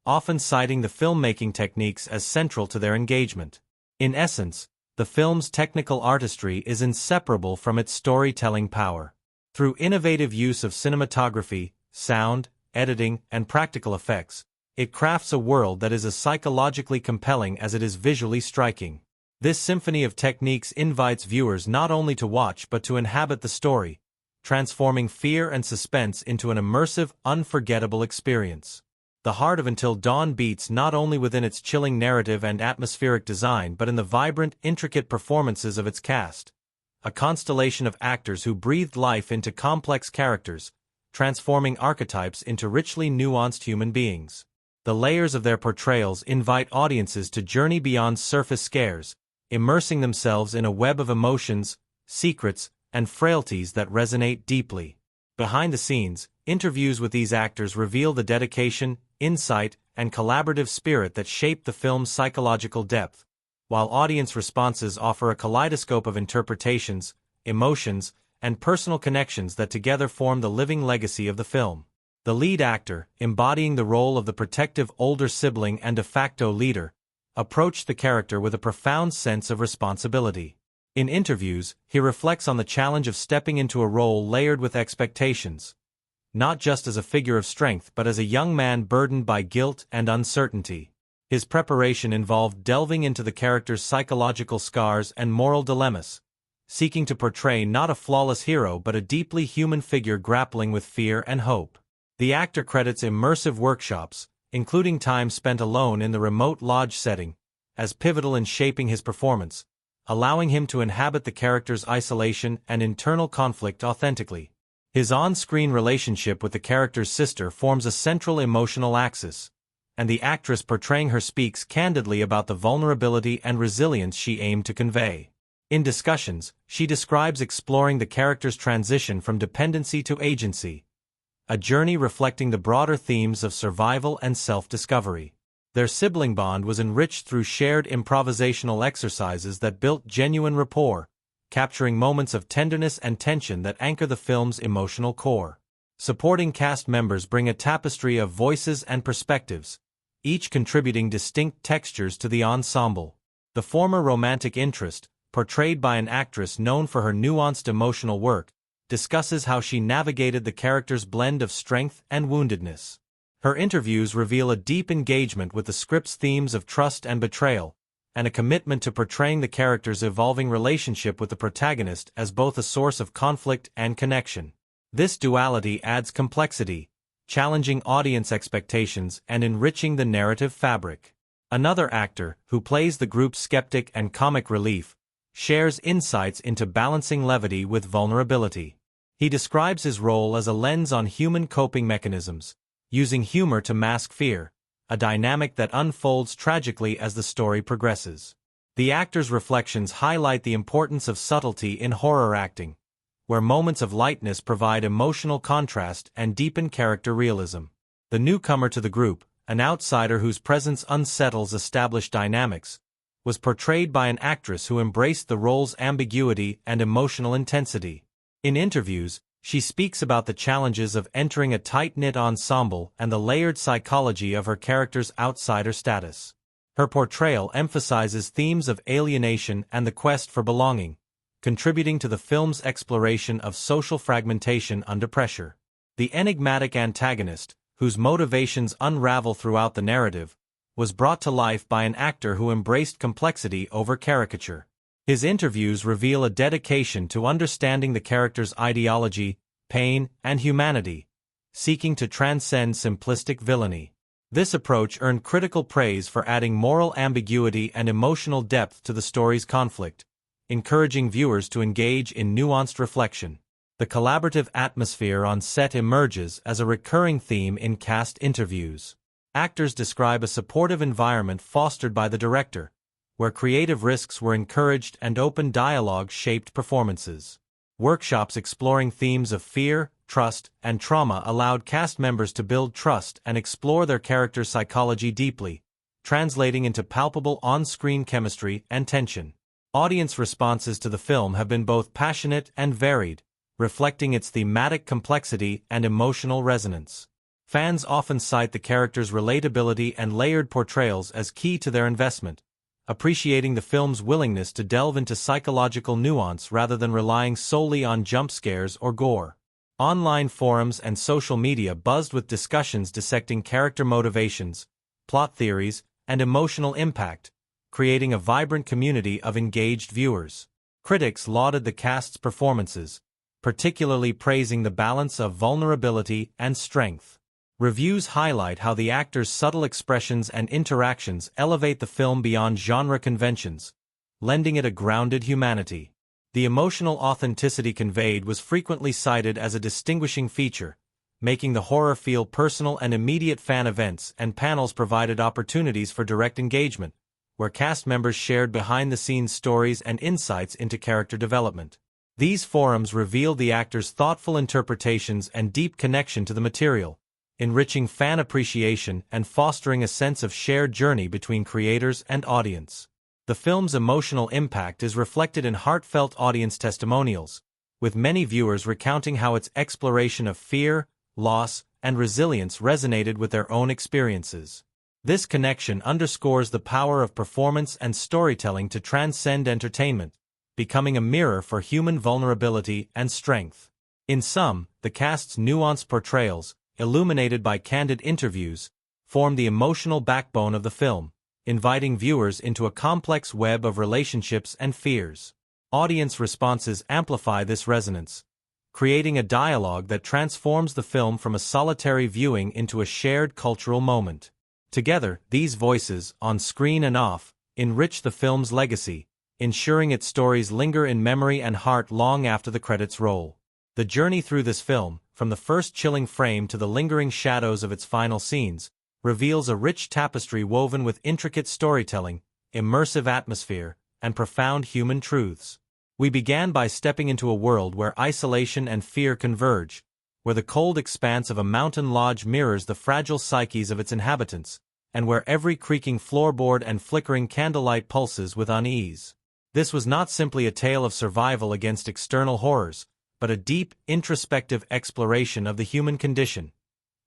often citing the filmmaking techniques as central to their engagement. In essence, the film's technical artistry is inseparable from its storytelling power. Through innovative use of cinematography, sound, editing, and practical effects, it crafts a world that is as psychologically compelling as it is visually striking. This symphony of techniques invites viewers not only to watch but to inhabit the story, transforming fear and suspense into an immersive, unforgettable experience. The heart of Until Dawn beats not only within its chilling narrative and atmospheric design but in the vibrant, intricate performances of its cast, a constellation of actors who breathed life into complex characters, transforming archetypes into richly nuanced human beings. The layers of their portrayals invite audiences to journey beyond surface scares, immersing themselves in a web of emotions, secrets, and frailties that resonate deeply. Behind the scenes, interviews with these actors reveal the dedication, insight, and collaborative spirit that shape the film's psychological depth, while audience responses offer a kaleidoscope of interpretations, emotions, and personal connections that together form the living legacy of the film. The lead actor, embodying the role of the protective older sibling and de facto leader, approached the character with a profound sense of responsibility. In interviews, he reflects on the challenge of stepping into a role layered with expectations, not just as a figure of strength but as a young man burdened by guilt and uncertainty. His preparation involved delving into the character's psychological scars and moral dilemmas, seeking to portray not a flawless hero but a deeply human figure grappling with fear and hope. The actor credits immersive workshops, including time spent alone in the remote lodge setting, as pivotal in shaping his performance, allowing him to inhabit the character's isolation and internal conflict authentically. His on-screen relationship with the character's sister forms a central emotional axis, and the actress portraying her speaks candidly about the vulnerability and resilience she aimed to convey. In discussions, she describes exploring the character's transition from dependency to agency, a journey reflecting the broader themes of survival and self-discovery. Their sibling bond was enriched through shared improvisational exercises that built genuine rapport, capturing moments of tenderness and tension that anchor the film's emotional core. Supporting cast members bring a tapestry of voices and perspectives, each contributing distinct textures to the ensemble. The former romantic interest, portrayed by an actress known for her nuanced emotional work, discusses how she navigated the character's blend of strength and woundedness. Her interviews reveal a deep engagement with the script's themes of trust and betrayal, and a commitment to portraying the character's evolving relationship with the protagonist as both a source of conflict and connection. This duality adds complexity, challenging audience expectations and enriching the narrative fabric. Another actor, who plays the group's skeptic and comic relief, shares insights into balancing levity with vulnerability. He describes his role as a lens on human coping mechanisms, using humor to mask fear, a dynamic that unfolds tragically as the story progresses. The actor's reflections highlight the importance of subtlety in horror acting, where moments of lightness provide emotional contrast and deepen character realism. The newcomer to the group, an outsider whose presence unsettles established dynamics, was portrayed by an actress who embraced the role's ambiguity and emotional intensity. In interviews, she speaks about the challenges of entering a tight-knit ensemble and the layered psychology of her character's outsider status. Her portrayal emphasizes themes of alienation and the quest for belonging, contributing to the film's exploration of social fragmentation under pressure. The enigmatic antagonist, whose motivations unravel throughout the narrative, was brought to life by an actor who embraced complexity over caricature. His interviews reveal a dedication to understanding the character's ideology, pain, and humanity, seeking to transcend simplistic villainy. This approach earned critical praise for adding moral ambiguity and emotional depth to the story's conflict, encouraging viewers to engage in nuanced reflection. The collaborative atmosphere on set emerges as a recurring theme in cast interviews. Actors describe a supportive environment fostered by the director, where creative risks were encouraged and open dialogue shaped performances. Workshops exploring themes of fear, trust, and trauma allowed cast members to build trust and explore their characters' psychology deeply, translating into palpable on-screen chemistry and tension. Audience responses to the film have been both passionate and varied, reflecting its thematic complexity and emotional resonance. Fans often cite the characters' relatability and layered portrayals as key to their investment, appreciating the film's willingness to delve into psychological nuance rather than relying solely on jump scares or gore. Online forums and social media buzzed with discussions dissecting character motivations, plot theories, and emotional impact, creating a vibrant community of engaged viewers. Critics lauded the cast's performances, particularly praising the balance of vulnerability and strength. Reviews highlight how the actors' subtle expressions and interactions elevate the film beyond genre conventions, lending it a grounded humanity. The emotional authenticity conveyed was frequently cited as a distinguishing feature, making the horror feel personal, and immediate fan events and panels provided opportunities for direct engagement, where cast members shared behind-the-scenes stories and insights into character development. These forums revealed the actors' thoughtful interpretations and deep connection to the material, enriching fan appreciation and fostering a sense of shared journey between creators and audience. The film's emotional impact is reflected in heartfelt audience testimonials, with many viewers recounting how its exploration of fear, loss, and resilience resonated with their own experiences. This connection underscores the power of performance and storytelling to transcend entertainment, becoming a mirror for human vulnerability and strength. In sum, the cast's nuanced portrayals, illuminated by candid interviews, form the emotional backbone of the film, inviting viewers into a complex web of relationships and fears. Audience responses amplify this resonance, creating a dialogue that transforms the film from a solitary viewing into a shared cultural moment. Together, these voices, on screen and off, enrich the film's legacy, ensuring its stories linger in memory and heart long after the credits roll. The journey through this film, from the first chilling frame to the lingering shadows of its final scenes, reveals a rich tapestry woven with intricate storytelling, immersive atmosphere, and profound human truths. We began by stepping into a world where isolation and fear converge, where the cold expanse of a mountain lodge mirrors the fragile psyches of its inhabitants, and where every creaking floorboard and flickering candlelight pulses with unease. This was not simply a tale of survival against external horrors, but a deep, introspective exploration of the human condition.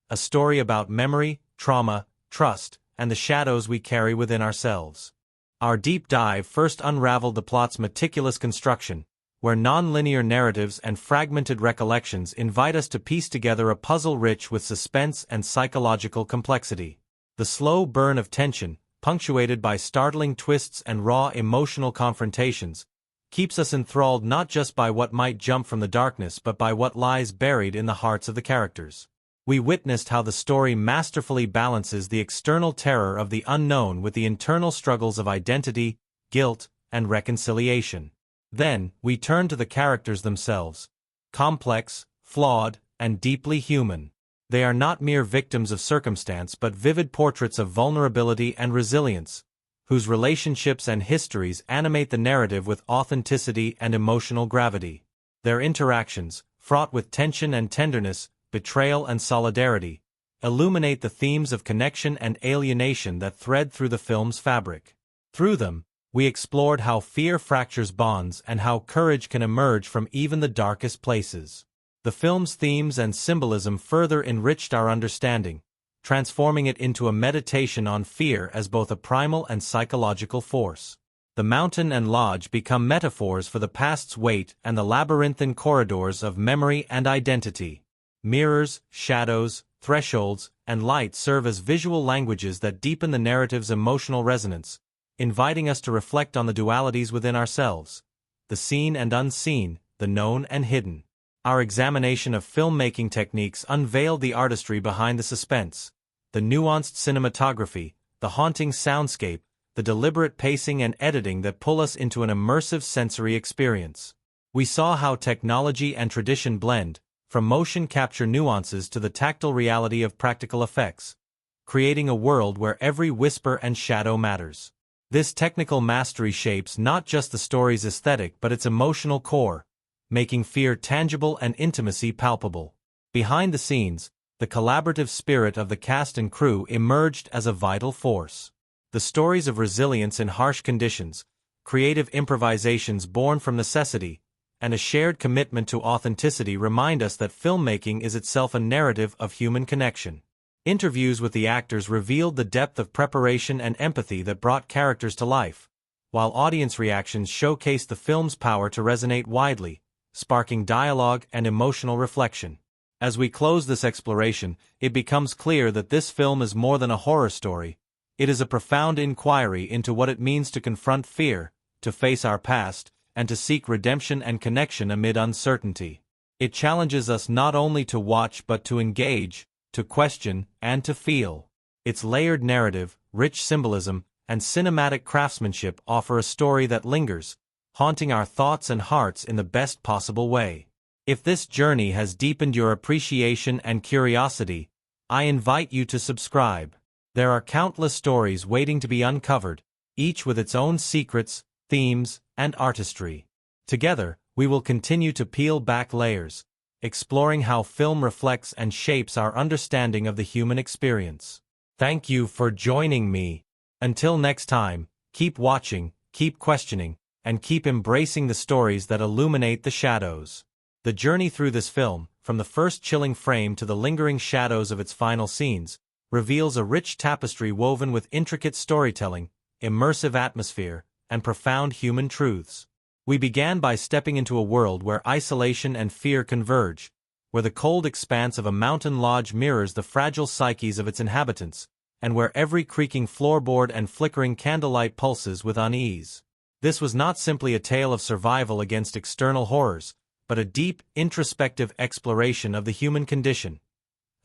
A story about memory, trauma, trust, and the shadows we carry within ourselves. Our deep dive first unraveled the plot's meticulous construction, where non-linear narratives and fragmented recollections invite us to piece together a puzzle rich with suspense and psychological complexity. The slow burn of tension, punctuated by startling twists and raw emotional confrontations, keeps us enthralled not just by what might jump from the darkness but by what lies buried in the hearts of the characters. We witnessed how the story masterfully balances the external terror of the unknown with the internal struggles of identity, guilt, and reconciliation. Then, we turn to the characters themselves. Complex, flawed, and deeply human. They are not mere victims of circumstance but vivid portraits of vulnerability and resilience, whose relationships and histories animate the narrative with authenticity and emotional gravity. Their interactions, fraught with tension and tenderness, betrayal and solidarity, illuminate the themes of connection and alienation that thread through the film's fabric. Through them, we explored how fear fractures bonds and how courage can emerge from even the darkest places. The film's themes and symbolism further enriched our understanding, transforming it into a meditation on fear as both a primal and psychological force. The mountain and lodge become metaphors for the past's weight and the labyrinthine corridors of memory and identity. Mirrors, shadows, thresholds, and light serve as visual languages that deepen the narrative's emotional resonance, inviting us to reflect on the dualities within ourselves, the seen and unseen, the known and hidden. Our examination of filmmaking techniques unveiled the artistry behind the suspense, the nuanced cinematography, the haunting soundscape, the deliberate pacing and editing that pull us into an immersive sensory experience. We saw how technology and tradition blend, from motion capture nuances to the tactile reality of practical effects, creating a world where every whisper and shadow matters. This technical mastery shapes not just the story's aesthetic but its emotional core, making fear tangible and intimacy palpable. Behind the scenes, the collaborative spirit of the cast and crew emerged as a vital force. The stories of resilience in harsh conditions, creative improvisations born from necessity, and a shared commitment to authenticity remind us that filmmaking is itself a narrative of human connection. Interviews with the actors revealed the depth of preparation and empathy that brought characters to life, while audience reactions showcased the film's power to resonate widely, sparking dialogue and emotional reflection. As we close this exploration, it becomes clear that this film is more than a horror story. It is a profound inquiry into what it means to confront fear, to face our past, and to seek redemption and connection amid uncertainty. It challenges us not only to watch but to engage, to question, and to feel. Its layered narrative, rich symbolism, and cinematic craftsmanship offer a story that lingers, haunting our thoughts and hearts in the best possible way. If this journey has deepened your appreciation and curiosity, I invite you to subscribe. There are countless stories waiting to be uncovered, each with its own secrets, themes, and artistry. Together, we will continue to peel back layers, exploring how film reflects and shapes our understanding of the human experience. Thank you for joining me. Until next time, keep watching, keep questioning, and keep embracing the stories that illuminate the shadows. The journey through this film, from the first chilling frame to the lingering shadows of its final scenes, reveals a rich tapestry woven with intricate storytelling, immersive atmosphere, and profound human truths. We began by stepping into a world where isolation and fear converge, where the cold expanse of a mountain lodge mirrors the fragile psyches of its inhabitants, and where every creaking floorboard and flickering candlelight pulses with unease. This was not simply a tale of survival against external horrors, but a deep, introspective exploration of the human condition.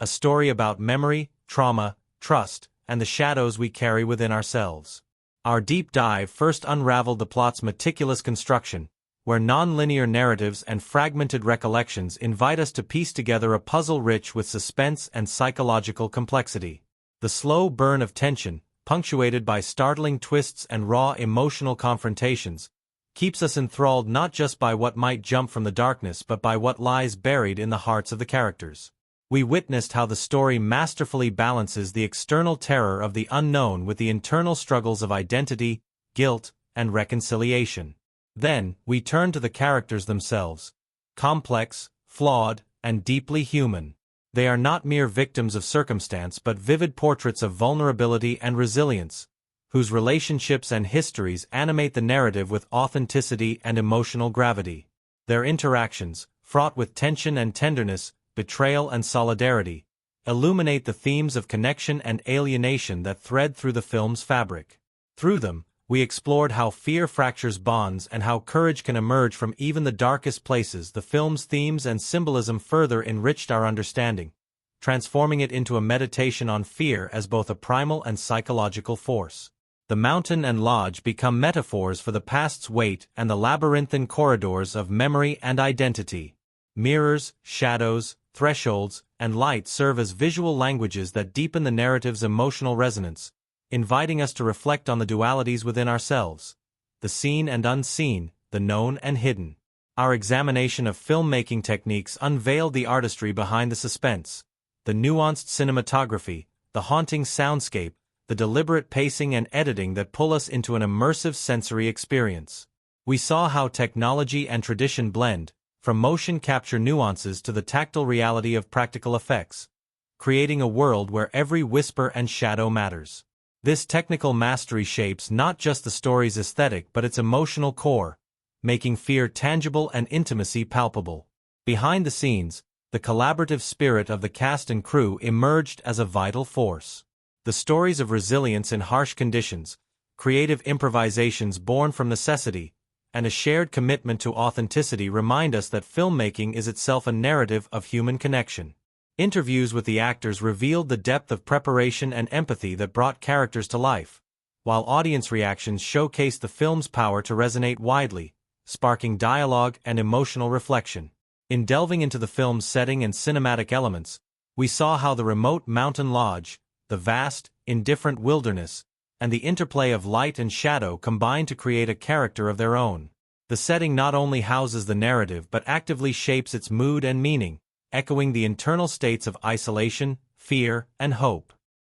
A story about memory, trauma, trust, and the shadows we carry within ourselves. Our deep dive first unraveled the plot's meticulous construction, where non-linear narratives and fragmented recollections invite us to piece together a puzzle rich with suspense and psychological complexity. The slow burn of tension, punctuated by startling twists and raw emotional confrontations, keeps us enthralled not just by what might jump from the darkness but by what lies buried in the hearts of the characters. We witnessed how the story masterfully balances the external terror of the unknown with the internal struggles of identity, guilt, and reconciliation. Then, we turn to the characters themselves. Complex, flawed, and deeply human. They are not mere victims of circumstance but vivid portraits of vulnerability and resilience, whose relationships and histories animate the narrative with authenticity and emotional gravity. Their interactions, fraught with tension and tenderness, betrayal and solidarity, illuminate the themes of connection and alienation that thread through the film's fabric. Through them, we explored how fear fractures bonds and how courage can emerge from even the darkest places. The film's themes and symbolism further enriched our understanding, transforming it into a meditation on fear as both a primal and psychological force. The mountain and lodge become metaphors for the past's weight and the labyrinthine corridors of memory and identity. Mirrors, shadows, thresholds, and light serve as visual languages that deepen the narrative's emotional resonance, inviting us to reflect on the dualities within ourselves, the seen and unseen, the known and hidden. Our examination of filmmaking techniques unveiled the artistry behind the suspense, the nuanced cinematography, the haunting soundscape, the deliberate pacing and editing that pull us into an immersive sensory experience. We saw how technology and tradition blend, from motion capture nuances to the tactile reality of practical effects, creating a world where every whisper and shadow matters. This technical mastery shapes not just the story's aesthetic but its emotional core, making fear tangible and intimacy palpable. Behind the scenes, the collaborative spirit of the cast and crew emerged as a vital force. The stories of resilience in harsh conditions, creative improvisations born from necessity, and a shared commitment to authenticity remind us that filmmaking is itself a narrative of human connection. Interviews with the actors revealed the depth of preparation and empathy that brought characters to life, while audience reactions showcased the film's power to resonate widely, sparking dialogue and emotional reflection. In delving into the film's setting and cinematic elements, we saw how the remote mountain lodge, the vast, indifferent wilderness, and the interplay of light and shadow combine to create a character of their own. The setting not only houses the narrative but actively shapes its mood and meaning, echoing the internal states of isolation, fear, and hope.